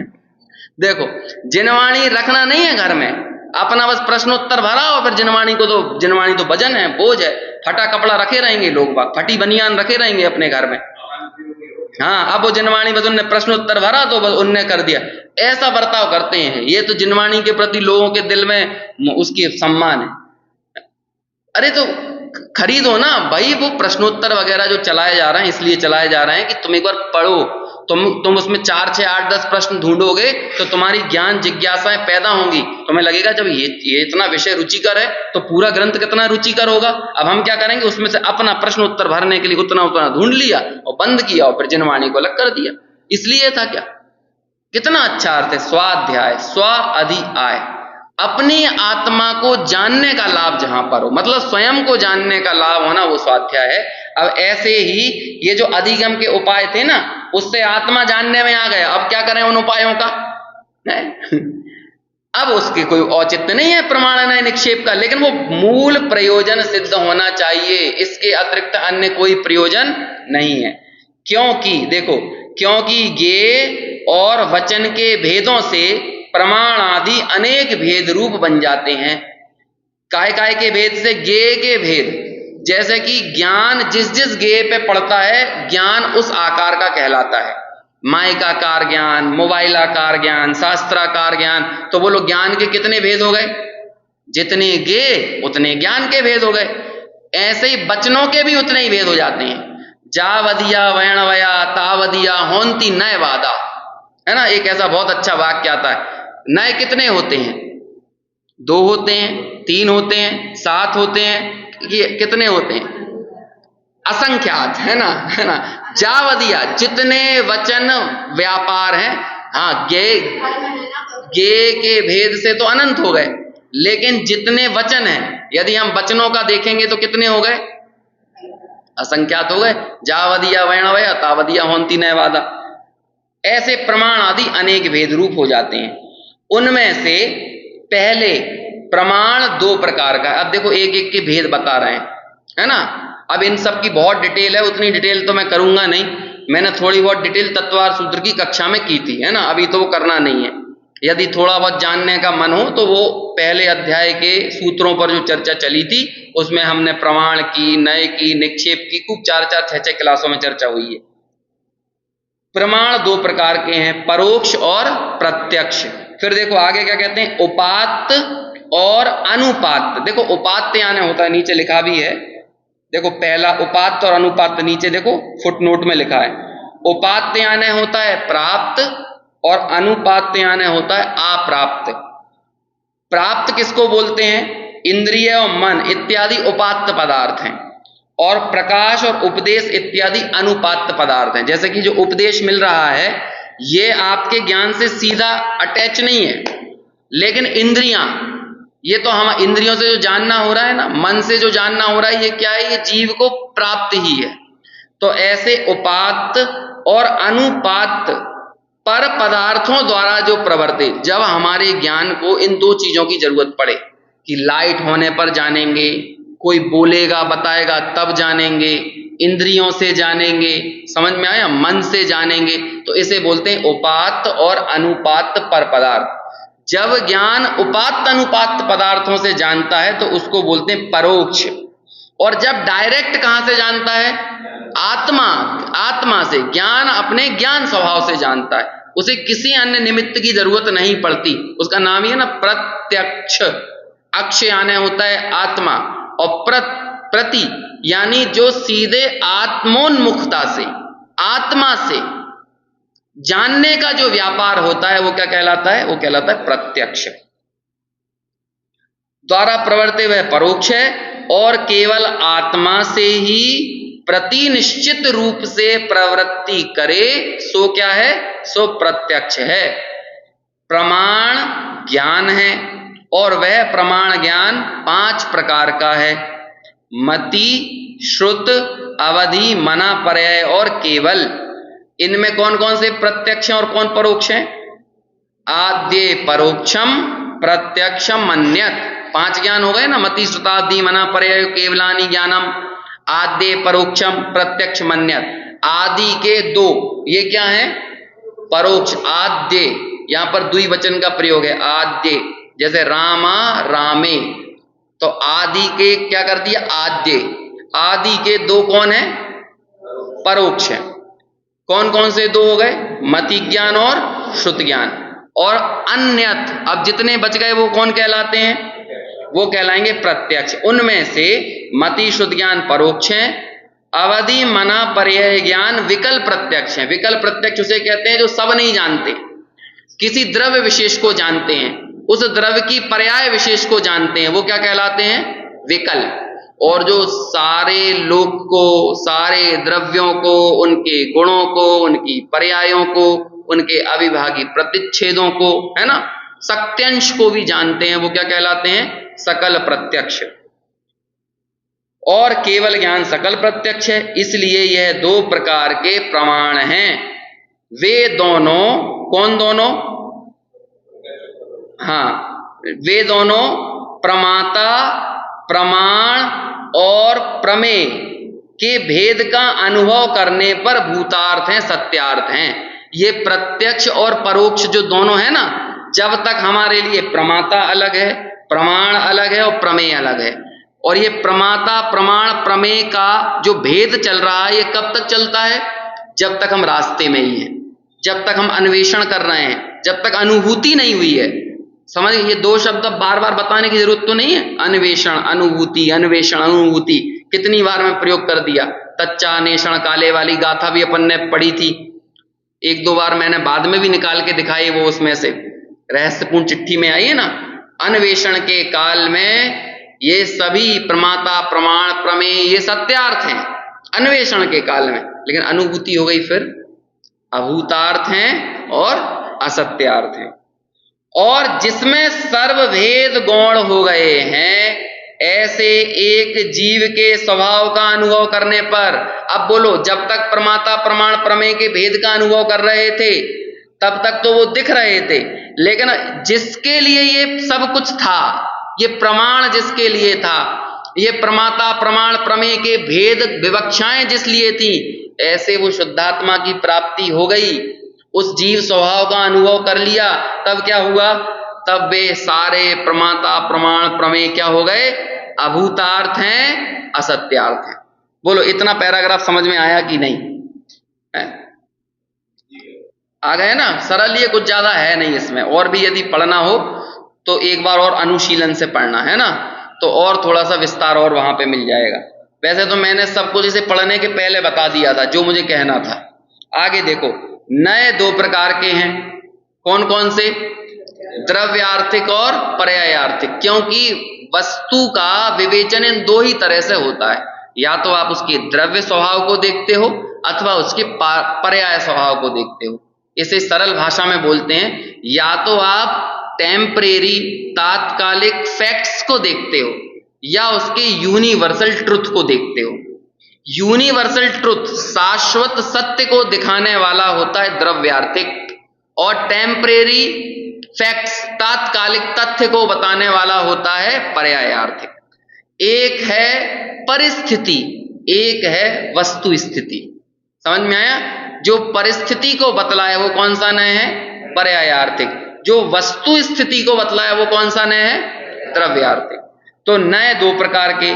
देखो जिनवाणी रखना नहीं है घर में, अपना बस प्रश्नोत्तर भरा और फिर जिनवाणी तो वजन है, बोझ है, फटा कपड़ा रखे रहेंगे लोग बाग, फटी बनियान रखे रहेंगे अपने घर में। हाँ, अब वो जिनवाणी बस उनने प्रश्नोत्तर भरा तो बस उनने कर दिया, ऐसा बर्ताव करते हैं। ये तो जिनवाणी के प्रति लोगों के दिल में उसकी सम्मान है। अरे तो खरीदो ना भाई, वो प्रश्नोत्तर वगैरह जो चलाए जा रहे हैं इसलिए चलाए जा रहे हैं कि तुम एक बार पढ़ो, तुम उसमें 4, 6, 8, 10 प्रश्न ढूंढोगे तो तुम्हारी ज्ञान जिज्ञासाएं पैदा होंगी, तुम्हें लगेगा जब ये इतना विषय रुचिकर है तो पूरा ग्रंथ कितना रुचिकर होगा। अब हम क्या करेंगे, उसमें से अपना प्रश्न उत्तर भरने के लिए उतना ढूंढ लिया और बंद किया और फिर जिनवाणी को अलग कर दिया। इसलिए था क्या, कितना अच्छा अर्थ है, स्वाध्याय, स्व अधि आय, अपनी आत्मा को जानने का लाभ जहां पर हो, मतलब स्वयं को जानने का लाभ होना, वो स्वाध्याय है। अब ऐसे ही ये जो अधिगम के उपाय थे ना, उससे आत्मा जानने में आ गया, अब क्या करें उन उपायों का? अब उसके कोई औचित्य नहीं है प्रमाणन निक्षेप का, लेकिन वो मूल प्रयोजन सिद्ध होना चाहिए, इसके अतिरिक्त अन्य कोई प्रयोजन नहीं है। क्योंकि देखो, क्योंकि ज्ञेय और वचन के भेदों से प्रमाण आदि अनेक भेद रूप बन जाते हैं। काय के भेद से? ज्ञेय के भेद, जैसे कि ज्ञान जिस जिस ज्ञेय पे पड़ता है, ज्ञान उस आकार का कहलाता है। मायिकाकार ज्ञान, मोबाइलाकार ज्ञान, शास्त्राकार ज्ञान, तो बोलो ज्ञान के कितने भेद हो गए? जितने ज्ञेय उतने ज्ञान के भेद हो गए। ऐसे ही वचनों के भी उतने ही भेद हो जाते हैं। जावदिया वैणवया तावदिया होंती नय वादा, है ना। एक ऐसा बहुत अच्छा वाक्य आता है, नए कितने होते हैं? 2 होते हैं, 3 होते हैं, 7 होते हैं, कितने होते हैं? असंख्यात, है ना। जावदिया, जितने वचन व्यापार हैं, हाँ, ज्ञेय के भेद से तो अनंत हो गए, लेकिन जितने वचन हैं, यदि हम वचनों का देखेंगे तो कितने हो गए? असंख्यात हो गए। जावदिया वैणवया तावदिया होंती नय वादा, ऐसे प्रमाण आदि अनेक भेद रूप हो जाते हैं। उनमें से पहले प्रमाण 2 प्रकार का है। अब देखो एक एक के भेद बता रहे हैं, है ना। अब इन सब की बहुत डिटेल है, उतनी डिटेल तो मैं करूंगा नहीं, मैंने थोड़ी बहुत डिटेल तत्वार सूत्र की कक्षा में की थी, है ना, अभी तो वो करना नहीं है। यदि थोड़ा बहुत जानने का मन हो तो वो पहले अध्याय के सूत्रों पर जो चर्चा चली थी उसमें हमने प्रमाण की, नय की, निक्षेप की, खूब 4-4, 6-6 क्लासों में चर्चा हुई है। प्रमाण 2 प्रकार के हैं, परोक्ष और प्रत्यक्ष। फिर देखो आगे क्या कहते हैं, उपात्त और अनुपात्त। देखो उपात्त यानी होता है, नीचे लिखा भी है, देखो पहला उपात्त और अनुपात्त, नीचे देखो फुटनोट में लिखा है। उपात्त यानी होता है प्राप्त और अनुपात्त यानी होता है अप्राप्त। प्राप्त किसको बोलते हैं? इंद्रिय और मन इत्यादि उपात्त पदार्थ हैं, और प्रकाश और उपदेश इत्यादि अनुपात्त पदार्थ हैं। जैसे कि जो उपदेश मिल रहा है ये आपके ज्ञान से सीधा अटैच नहीं है, लेकिन इंद्रियां, ये तो हम इंद्रियों से जो जानना हो रहा है ना, मन से जो जानना हो रहा है, ये क्या है? ये जीव को प्राप्त ही है। तो ऐसे उपात्त और अनुपात्त पर पदार्थों द्वारा जो प्रवर्तित, जब हमारे ज्ञान को इन 2 चीजों की जरूरत पड़े कि लाइट होने पर जानेंगे, कोई बोलेगा बताएगा तब जानेंगे, इंद्रियों से जानेंगे, समझ में आया, मन से जानेंगे, तो इसे बोलते हैं उपात्त और अनुपात्त पर पदार्थ। जब ज्ञान उपात्त अनुपात्त पदार्थों से जानता है तो उसको बोलते हैं परोक्ष। और जब डायरेक्ट कहां से जानता है? आत्मा से। ज्ञान अपने ज्ञान स्वभाव से जानता है, उसे किसी अन्य निमित्त की जरूरत नहीं पड़ती। उसका नाम ही है ना प्रत्यक्ष। अक्ष यानी होता है आत्मा, और प्रति यानी जो सीधे आत्मोन्मुखता से, आत्मा से जानने का जो व्यापार होता है वो क्या कहलाता है? वो कहलाता है प्रत्यक्ष। द्वारा प्रवर्ते वह परोक्ष है, और केवल आत्मा से ही प्रतिनिश्चित रूप से प्रवृत्ति करे सो क्या है? सो प्रत्यक्ष है। प्रमाण ज्ञान है, और वह प्रमाण ज्ञान 5 प्रकार का है: मति, श्रुत, अवधि, मना, पर्याय और केवल। इनमें कौन कौन से प्रत्यक्ष हैं और कौन परोक्ष हैं? आद्य परोक्षम, प्रत्यक्षम, मन्यत। 5 ज्ञान हो गए ना, मति, श्रुतादि, मना, पर्याय, केवलानि ज्ञानम। आद्य परोक्षम, प्रत्यक्ष, मन्यत। आदि के 2 ये क्या है? परोक्ष। आद्य यहां पर द्विवचन का प्रयोग है, आद्य, जैसे रामा रामे, तो आदि के क्या कर दिया? आद्य। आदि के 2 कौन है? परोक्ष है। कौन कौन से 2 हो गए? मति ज्ञान और श्रुत ज्ञान। और अन्यत, अब जितने बच गए वो कौन कहलाते हैं? वो कहलाएंगे प्रत्यक्ष। उनमें से मति श्रुत ज्ञान परोक्ष है, अवधि, मना, पर्याय ज्ञान विकल प्रत्यक्ष है। विकल प्रत्यक्ष उसे कहते हैं जो सब नहीं जानते, किसी द्रव्य विशेष को जानते हैं, उस द्रव्य की पर्याय विशेष को जानते हैं, वो क्या कहलाते हैं? विकल। और जो सारे लोक को, सारे द्रव्यों को, उनके गुणों को, उनकी पर्यायों को, उनके अविभागी प्रतिच्छेदों को, है ना, सक्त्यंश को भी जानते हैं, वो क्या कहलाते हैं? सकल प्रत्यक्ष। और केवल ज्ञान सकल प्रत्यक्ष है। इसलिए यह 2 प्रकार के प्रमाण हैं। वे दोनों, कौन दोनों? हाँ, वे दोनों प्रमाता, प्रमाण और प्रमेय के भेद का अनुभव करने पर भूतार्थ हैं, सत्यार्थ हैं। ये प्रत्यक्ष और परोक्ष जो दोनों है ना, जब तक हमारे लिए प्रमाता अलग है, प्रमाण अलग है और प्रमेय अलग है। और ये प्रमाता, प्रमाण, प्रमेय का जो भेद चल रहा है, ये कब तक चलता है? जब तक हम रास्ते में ही हैं, जब तक हम अन्वेषण कर रहे हैं, जब तक अनुभूति नहीं हुई है। समझ, ये 2 शब्द बार बार बताने की जरूरत तो नहीं है। अन्वेषण, अनुभूति, अन्वेषण, अनुभूति, कितनी बार मैं प्रयोग कर दिया। तच्चा नेषण काले वाली गाथा भी अपन ने पढ़ी थी, 1-2 बार मैंने बाद में भी निकाल के दिखाई, वो उसमें से रहस्यपूर्ण चिट्ठी में आई है ना। अन्वेषण के काल में ये सभी प्रमाता, प्रमाण, प्रमेय ये सत्यार्थ हैं अन्वेषण के काल में, लेकिन अनुभूति हो गई फिर अभूतार्थ हैं और असत्यार्थ हैं। और जिसमें सर्वभेद गौण हो गए हैं, ऐसे एक जीव के स्वभाव का अनुभव करने पर, अब बोलो, जब तक प्रमाता, प्रमाण, प्रमेय के भेद का अनुभव कर रहे थे तब तक तो वो दिख रहे थे, लेकिन जिसके लिए ये सब कुछ था, ये प्रमाण जिसके लिए था, ये प्रमाता, प्रमाण, प्रमेय के भेद विवक्षाएं जिस लिए थी, ऐसे वो शुद्धात्मा की प्राप्ति हो गई, उस जीव स्वभाव का अनुभव कर लिया, तब क्या हुआ? तब वे सारे प्रमाता, प्रमाण, प्रमेय क्या हो गए? अभूतार्थ हैं, असत्यार्थ हैं। बोलो, इतना पैराग्राफ समझ में आया कि नहीं है? आ गए ना? सरल, ये कुछ ज्यादा है नहीं इसमें। और भी यदि पढ़ना हो तो एक बार और अनुशीलन से पढ़ना है ना, तो और थोड़ा सा विस्तार और वहां पे मिल जाएगा। वैसे तो मैंने सब कुछ इसे पढ़ने के पहले बता दिया था जो मुझे कहना था। आगे देखो, नए 2 प्रकार के हैं। कौन कौन से? द्रव्यार्थिक और पर्यायार्थिक। क्योंकि वस्तु का विवेचन इन 2 ही तरह से होता है, या तो आप उसके द्रव्य स्वभाव को देखते हो अथवा उसके पर्याय स्वभाव को देखते हो। इसे सरल भाषा में बोलते हैं, या तो आप टेम्परेरी, तात्कालिक फैक्ट्स को देखते हो या उसके यूनिवर्सल ट्रुथ को देखते हो। यूनिवर्सल ट्रुथ, शाश्वत सत्य को दिखाने वाला होता है द्रव्यार्थिक, और टेम्परेरी फैक्ट्स, तात्कालिक तथ्य को बताने वाला होता है पर्यायार्थिक। एक है परिस्थिति, एक है वस्तु स्थिति। समझ में आया? जो परिस्थिति को बतलाए वो कौन सा नय है? पर्यायार्थिक। जो वस्तु स्थिति को बतलाए वो कौन सा नय है? द्रव्यार्थिक। तो नय दो प्रकार के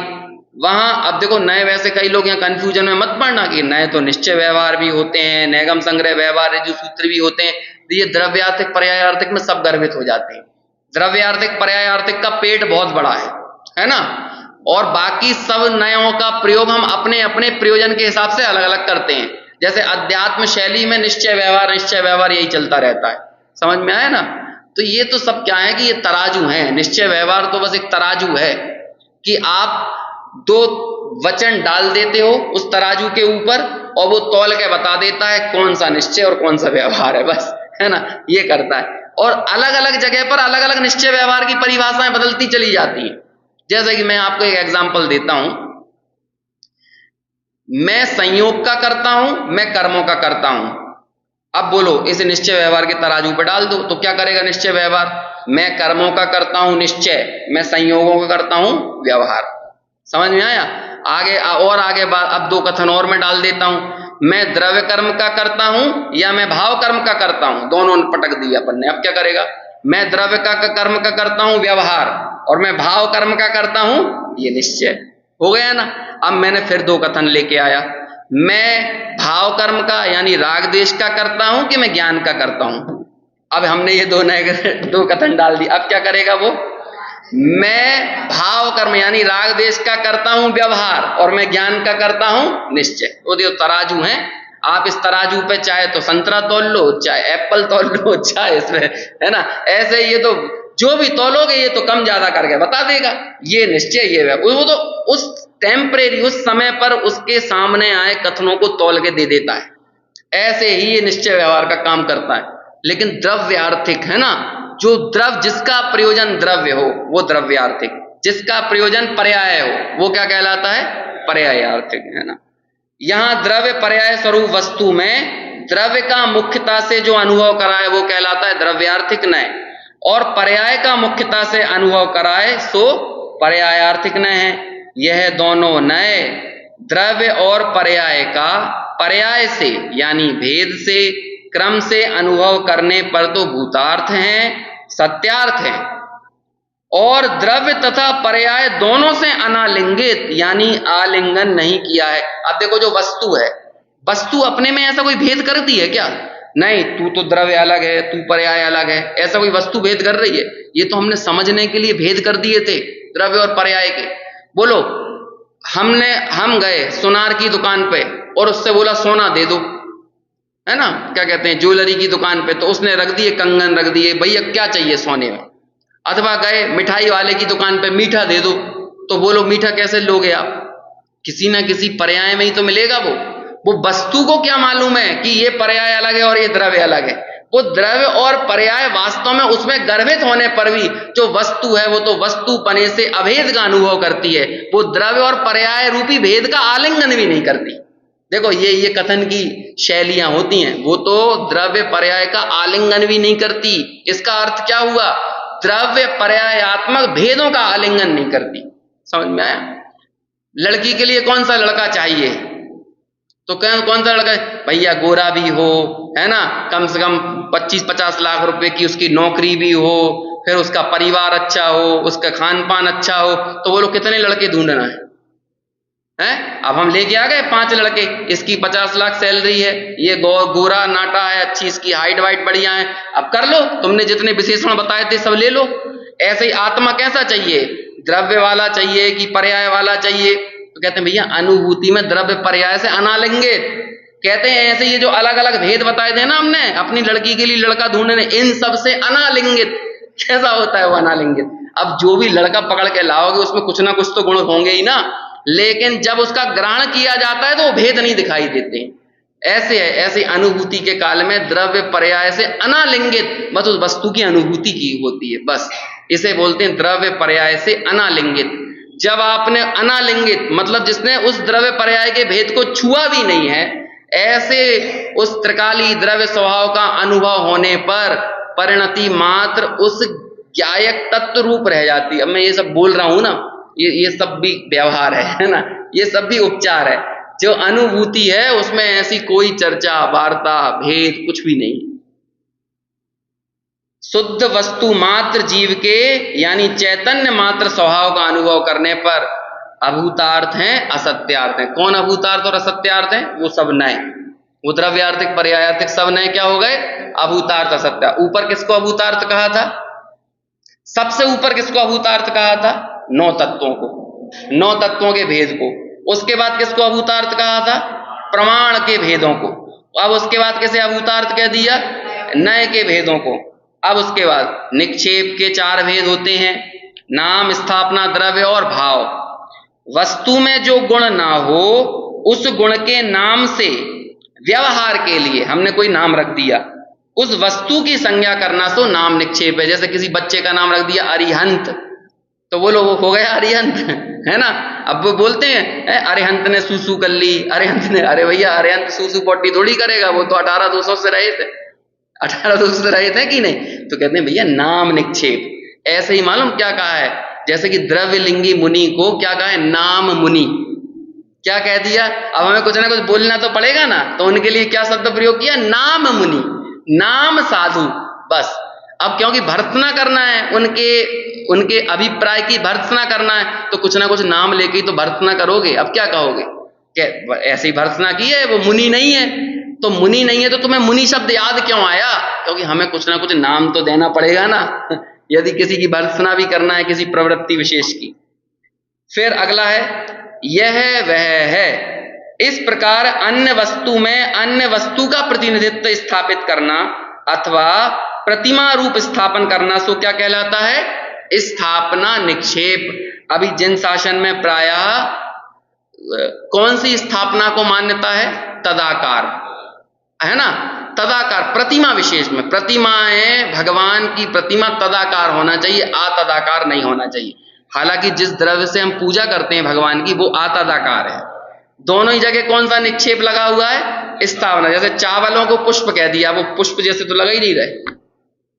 वहां। अब देखो नय, वैसे कई लोग यहाँ कंफ्यूजन में मत पड़ना कि नय तो निश्चय व्यवहार भी होते हैं, नैगम संग्रह व्यवहार जो सूत्र भी होते हैं, तो ये द्रव्यार्थिक पर्यायार्थिक में सब गर्भित हो जाते हैं। द्रव्यार्थिक पर्यायार्थिक का पेट बहुत बड़ा है ना, और बाकी सब नयों का प्रयोग हम अपने अपने प्रयोजन के हिसाब से अलग अलग करते हैं। जैसे अध्यात्म शैली में निश्चय व्यवहार यही चलता रहता है। समझ में आया ना? तो ये तो सब क्या है कि ये तराजू है। निश्चय व्यवहार तो बस एक तराजू है कि आप दो वचन डाल देते हो उस तराजू के ऊपर और वो तौल के बता देता है कौन सा निश्चय और कौन सा व्यवहार है, बस, है ना, ये करता है। और अलग अलग जगह पर अलग अलग निश्चय व्यवहार की परिभाषाएं बदलती चली जाती हैं। जैसे कि मैं आपको एक एग्जांपल देता हूं, मैं संयोग का करता हूं, मैं कर्मों का करता हूं। अब बोलो इसे निश्चय व्यवहार के तराजू पर डाल दो तो क्या करेगा निश्चय व्यवहार? मैं कर्मों का करता हूं निश्चय, मैं संयोगों का करता हूं व्यवहार। समझ में आया? आगे और आगे बात, अब दो कथन और मैं डाल देता हूं, मैं द्रव्य कर्म का करता हूं या मैं भाव कर्म का करता हूं, दोनों पटक दिया अपन ने। अब क्या करेगा? मैं द्रव्य का कर्म का करता हूं व्यवहार और मैं भाव कर्म का करता हूं ये निश्चय। हो गया ना? अब मैंने फिर दो कथन लेके आया, मैं भाव कर्म का यानी राग द्वेष का करता हूं कि मैं ज्ञान का करता हूं। अब हमने ये दो कथन डाल दिए। अब क्या करेगा वो? मैं भाव कर्म यानी राग द्वेष का करता हूं व्यवहार और मैं ज्ञान का करता हूं निश्चय। वो देखो तराजू है, आप इस तराजू पे चाहे तो संतरा तौल लो, चाहे एप्पल तौल लो, चाहे इसमें, है ना, ऐसे ये तो जो भी तौलोगे ये तो कम ज्यादा करके बता देगा। ये निश्चय, ये वो तो उस टेम्परेरी, उस समय पर उसके सामने आए कथनों को तौल के दे देता है। ऐसे ही ये निश्चय व्यवहार का काम करता है। लेकिन द्रव्यार्थिक है ना, जो जिसका प्रयोजन द्रव्य हो वो द्रव्यार्थिक, जिसका प्रयोजन पर्याय हो वो क्या कहलाता है? पर्यायार्थिक, है ना। यहां द्रव्य पर्याय स्वरूप वस्तु में द्रव्य का मुख्यता से जो अनुभव कराए वो कहलाता है द्रव्यार्थिक नय, और पर्याय का मुख्यता से अनुभव कराए सो पर्यायार्थिक नय है। यह दोनों नय द्रव्य और पर्याय का पर्याय से यानी भेद से, क्रम से अनुभव करने पर तो भूतार्थ हैं, सत्यार्थ हैं, और द्रव्य तथा पर्याय दोनों से अनालिंगित यानी आलिंगन नहीं किया है। अब देखो जो वस्तु है, वस्तु अपने में ऐसा कोई भेद करती है क्या? नहीं, तू तो द्रव्य अलग है, तू पर्याय अलग है, ऐसा कोई वस्तु भेद कर रही है? ये तो हमने समझने के लिए भेद कर दिए थे द्रव्य और पर्याय के। बोलो हम गए सुनार की दुकान पे और उससे बोला सोना दे दो, है ना, क्या कहते हैं, ज्वेलरी की दुकान पे, तो उसने रख दिए कंगन, रख दिए, भैया क्या चाहिए सोने में। अथवा गए मिठाई वाले की दुकान पे, मीठा दे दो, तो बोलो मीठा कैसे लोगे आप? किसी ना किसी पर्याय में ही तो मिलेगा वो वस्तु को क्या मालूम है कि ये पर्याय अलग है और ये द्रव्य अलग है? वो द्रव्य और पर्याय वास्तव में उसमें गर्भित होने पर भी जो वस्तु है वो तो वस्तु पने से अभेद का अनुभव करती है, वो द्रव्य और पर्याय रूपी भेद का आलिंगन भी नहीं करती। देखो ये कथन की शैलियां होती हैं, वो तो द्रव्य पर्याय का आलिंगन भी नहीं करती। इसका अर्थ क्या हुआ? द्रव्य पर्यायात्मक भेदों का आलिंगन नहीं करती। समझ में आया? लड़की के लिए कौन सा लड़का चाहिए? तो कौन सा लड़का? भैया गोरा भी हो, है ना, कम से कम 25-50 लाख रुपए की उसकी नौकरी भी हो, फिर उसका परिवार अच्छा हो, उसका खान पान अच्छा हो। तो वो लोग कितने लड़के ढूंढना है? अब हम लेके आ गए 5 लड़के, इसकी 50 लाख सैलरी है, ये गोरा नाटा है, अच्छी इसकी हाइट वाइट बढ़िया है, अब कर लो, तुमने जितने विशेषण बताए थे सब ले लो। ऐसे ही आत्मा कैसा चाहिए? द्रव्य वाला चाहिए कि पर्याय वाला चाहिए? तो कहते हैं भैया अनुभूति में द्रव्य पर्याय से अनालिंगित। कहते हैं ऐसे ये जो अलग अलग भेद बताए थे ना हमने अपनी लड़की के लिए लड़का ढूंढने, इन सब से अनालिंगित। कैसा होता है वो अनालिंगित? अब जो भी लड़का पकड़ के लाओगे उसमें कुछ ना कुछ तो गुण होंगे ही ना, लेकिन जब उसका ग्रहण किया जाता है तो वो भेद नहीं दिखाई देते। ऐसे है, ऐसी अनुभूति के काल में द्रव्य पर्याय से अनालिंगित, बस उस वस्तु की अनुभूति की होती है, बस इसे बोलते हैं द्रव्य पर्याय से अनालिंगित। जब आपने अनालिंगित मतलब जिसने उस द्रव्य पर्याय के भेद को छुआ भी नहीं है, ऐसे उस त्रिकाली द्रव्य स्वभाव का अनुभव होने पर परिणति मात्र उस ज्ञायक तत्व रूप रह जाती है। अब मैं ये सब बोल रहा हूं ना, ये सब भी व्यवहार है ना, ये सब भी उपचार है। जो अनुभूति है उसमें ऐसी कोई चर्चा, वार्ता, भेद कुछ भी नहीं। शुद्ध वस्तु मात्र जीव के यानी चैतन्य मात्र स्वभाव का अनुभव करने पर अभूतार्थ हैं, असत्यार्थ हैं। कौन अभूतार्थ और असत्यार्थ हैं? वो सब नए, वो द्रव्यार्थिक, पर्यायार्थिक सब नए क्या हो गए? अभूतार्थ, असत्य। ऊपर किसको अभूतार्थ कहा था? सबसे ऊपर किसको अभूतार्थ कहा था? 9 तत्वों को, 9 तत्वों के भेद को। उसके बाद किसको अभूतार्थ कहा था? प्रमाण के भेदों को। अब उसके बाद किसे अभूतार्थ कह दिया? नए के भेदों को। अब उसके बाद निक्षेप के 4 भेद होते हैं, नाम, स्थापना, द्रव्य और भाव। वस्तु में जो गुण ना हो उस गुण के नाम से व्यवहार के लिए हमने कोई नाम रख दिया, उस वस्तु की संज्ञा करना सो नाम निक्षेप है। जैसे किसी बच्चे का नाम रख दिया अरिहंत, तो वो लोग हो गया अरिहंत, है ना। अब वो बोलते हैं अरिहंत ने सूसू कर ली, अरिहंत ने, अरे भैया अरिहंत सूसू पोटी थोड़ी करेगा, वो तो 18,200 से रहे थे, 18,200 से रहे थे कि नहीं। तो कहते हैं भैया नाम निक्षेप। ऐसे ही मालूम क्या कहा है? जैसे कि द्रव्यलिंगी मुनि को क्या कहा है? नाम मुनि। क्या कह दिया? अब हमें कुछ ना कुछ बोलना तो पड़ेगा ना, तो उनके लिए क्या शब्द प्रयोग किया? नाम मुनि, नाम साधु। बस अब क्योंकि भर्त्सना करना है, उनके अभिप्राय की भर्त्सना करना है, तो कुछ ना कुछ नाम लेके ही तो भर्त्सना करोगे। अब क्या कहोगे? क्या ऐसे ही भर्त्सना की है, वो मुनि नहीं है। तो मुनि नहीं है तो तुम्हें मुनि शब्द याद क्यों आया? क्योंकि हमें कुछ ना कुछ नाम तो देना पड़ेगा ना यदि किसी की भर्त्सना भी करना है, किसी प्रवृत्ति विशेष की। फिर अगला है यह वह है। इस प्रकार अन्य वस्तु में अन्य वस्तु का प्रतिनिधित्व स्थापित करना अथवा प्रतिमा रूप स्थापन करना सो क्या कहलाता है? स्थापना निक्षेप। अभी जिन शासन में प्रायः कौन सी स्थापना को मान्यता है? तदाकार, है ना। तदाकार प्रतिमा विशेष में, प्रतिमाएं, भगवान की प्रतिमा तदाकार होना चाहिए, अतदाकार नहीं होना चाहिए। हालांकि जिस द्रव्य से हम पूजा करते हैं भगवान की वो अतदाकार है। दोनों ही जगह कौन सा निक्षेप लगा हुआ है? स्थापना। जैसे चावलों को पुष्प कह दिया, वो पुष्प जैसे तो लगा ही नहीं रहे,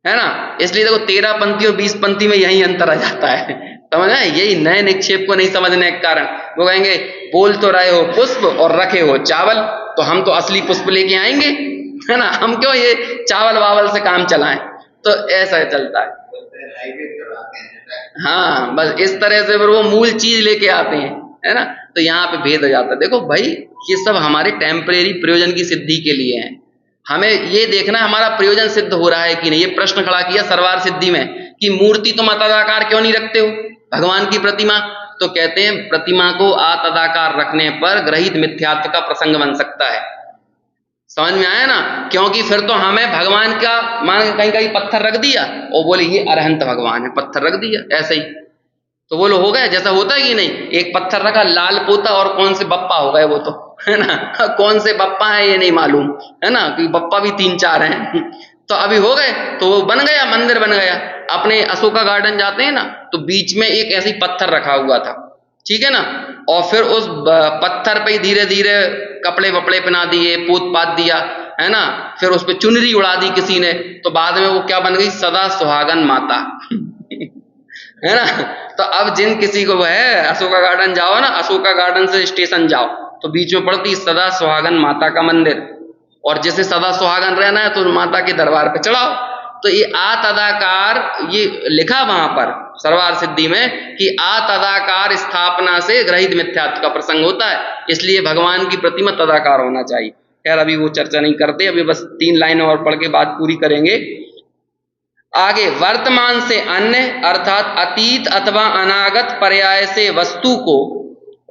है ना। इसलिए देखो 13 पंक्ति और 20 पंक्ति में यही अंतर आ जाता है, समझ आए? यही नए निक्षेप को नहीं समझने के कारण वो कहेंगे बोल तो रहे हो पुष्प और रखे हो चावल, तो हम तो असली पुष्प लेके आएंगे, है ना। हम क्यों ये चावल वावल से काम चलाएं? तो ऐसा चलता है। हाँ, बस इस तरह से वो मूल चीज लेके आते हैं, है ना। तो यहाँ पे भेद हो जाता है। देखो भाई, ये सब हमारे टेम्परेरी प्रयोजन की सिद्धि के लिए है। हमें ये देखना हमारा प्रयोजन सिद्ध हो रहा है कि नहीं। ये प्रश्न खड़ा किया सर्वार सिद्धि में कि मूर्ति तुम अतदाकार क्यों नहीं रखते हो, भगवान की प्रतिमा? तो कहते हैं प्रतिमा को अतदाकार रखने पर ग्रहित मिथ्यात्व का प्रसंग बन सकता है। समझ में आया ना? क्योंकि फिर तो हमें भगवान का मान कहीं कहीं पत्थर रख दिया और बोले ये अरहंत भगवान है, पत्थर रख दिया ऐसे ही, तो वो लोग हो गए। जैसा होता है कि नहीं, एक पत्थर रखा लाल पोता और कौन से बप्पा हो गए वो तो, है ना। कौन से बप्पा है ये नहीं मालूम, है ना, कि बप्पा भी 3-4 हैं तो अभी हो गए, तो वो बन गया, मंदिर बन गया। अपने अशोका गार्डन जाते हैं ना, तो बीच में एक ऐसी पत्थर रखा हुआ था, ठीक है ना, और फिर उस पत्थर पे धीरे धीरे कपड़े वपड़े पहना दिए, पोत पात दिया, है ना, फिर उस पर चुनरी उड़ा दी किसी ने, तो बाद में वो क्या बन गई? सदा सुहागन माता है ना। तो अब जिन किसी को है अशोका गार्डन जाओ ना, अशोका गार्डन से स्टेशन जाओ तो बीच में पड़ती सदा सुहागन माता का मंदिर, और जिसे सदा सुहागन रहना है तो माता के दरबार पे चढ़ाओ। तो ये अतदाकार, ये लिखा वहां पर सर्वार सिद्धि में कि अतदाकार स्थापना से ग्रहित मिथ्यात्व का प्रसंग होता है, इसलिए भगवान की प्रतिमा तदाकार होना चाहिए। खैर अभी वो चर्चा नहीं करते, अभी बस 3 लाइनें और पढ़ के बात पूरी करेंगे। आगे, वर्तमान से अन्य अर्थात अतीत अथवा अनागत पर्याय से वस्तु को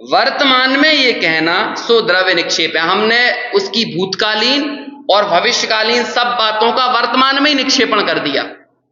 वर्तमान में ये कहना सो द्रव्य निक्षेप है। हमने उसकी भूतकालीन और भविष्यकालीन सब बातों का वर्तमान में ही निक्षेपण कर दिया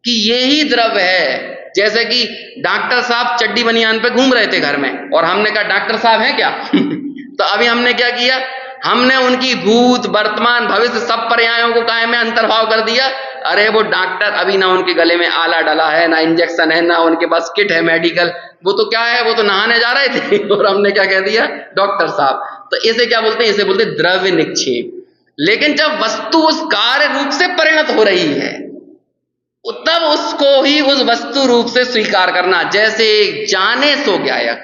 कि ये ही द्रव्य है। जैसे कि डॉक्टर साहब चड्डी बनियान पे घूम रहे थे घर में और हमने कहा डॉक्टर साहब हैं क्या तो अभी हमने क्या किया, हमने उनकी भूत वर्तमान भविष्य सब पर्यायों को काय में अंतर्भाव कर दिया। अरे वो डॉक्टर, अभी ना उनके गले में आला डला है, ना इंजेक्शन है, ना उनके पास किट है मेडिकल, वो तो क्या है, वो तो नहाने जा रहे थे और हमने क्या कह दिया, डॉक्टर साहब। तो इसे क्या बोलते हैं? इसे बोलते हैं द्रव्य निक्षेप। लेकिन जब वस्तु उस कार्य रूप से परिणत हो रही है तब उसको ही उस वस्तु रूप से स्वीकार करना। जैसे जाने सो गायक,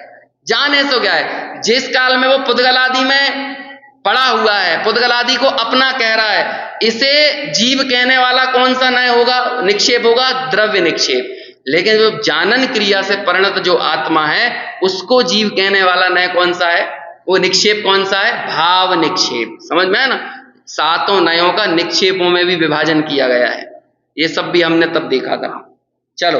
जाने सो क्या है, जिस काल में वो पुद्गलादि में पड़ा हुआ है, पुद्गलादि को अपना कह रहा है, इसे जीव कहने वाला कौन सा नय होगा, निक्षेप होगा, द्रव्य निक्षेप। लेकिन जो जानन क्रिया से परिणत जो आत्मा है, उसको जीव कहने वाला नय कौन सा है, वो निक्षेप कौन सा है, भाव निक्षेप। समझ में है ना, सातों नयों का निक्षेपों में भी विभाजन किया गया है, ये सब भी हमने तब देखा था। चलो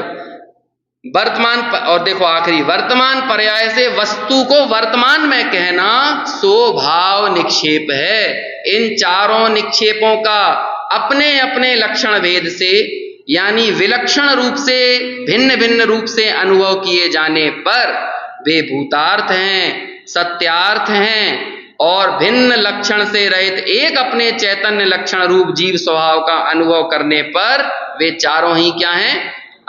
वर्तमान और देखो आखिरी, वर्तमान पर्याय से वस्तु को वर्तमान में कहना सो भाव निक्षेप है। इन चारों निक्षेपों का अपने अपने लक्षण भेद से, यानी विलक्षण रूप से, भिन्न भिन्न रूप से अनुभव किए जाने पर वे भूतार्थ हैं, सत्यार्थ हैं, और भिन्न लक्षण से रहित एक अपने चैतन्य लक्षण रूप जीव स्वभाव का अनुभव करने पर वे चारों ही क्या हैं,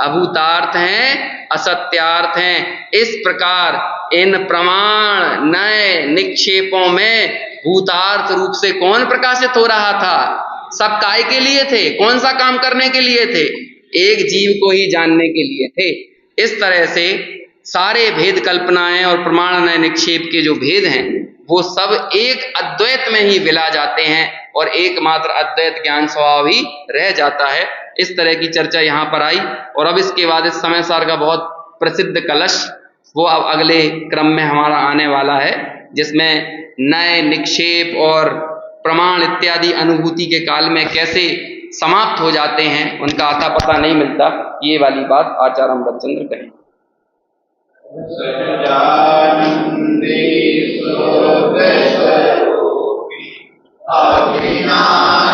अभूतार्थ हैं, असत्यार्थ हैं। इस प्रकार इन प्रमाण नए निक्षेपों में भूतार्थ रूप से कौन प्रकाशित हो रहा था, सब काय के लिए थे, कौन सा काम करने के लिए थे, एक जीव को ही जानने के लिए थे। इस तरह से सारे भेद कल्पनाएं और प्रमाण नए निक्षेप के जो भेद हैं वो सब एक अद्वैत में ही विला जाते हैं और एकमात्र अद्वैत ज्ञान स्वभाव ही रह जाता है। इस तरह की चर्चा यहाँ पर आई। और अब इसके बाद इस समय सार का बहुत प्रसिद्ध कलश वो अब अगले क्रम में हमारा आने वाला है, जिसमें नए निक्षेप और प्रमाण इत्यादि अनुभूति के काल में कैसे समाप्त हो जाते हैं, उनका आता पता नहीं मिलता, ये वाली बात आचार्य अमृतचंद्र कहें। सच्चिदानंदेश्वर स्वरूपी अविनाशी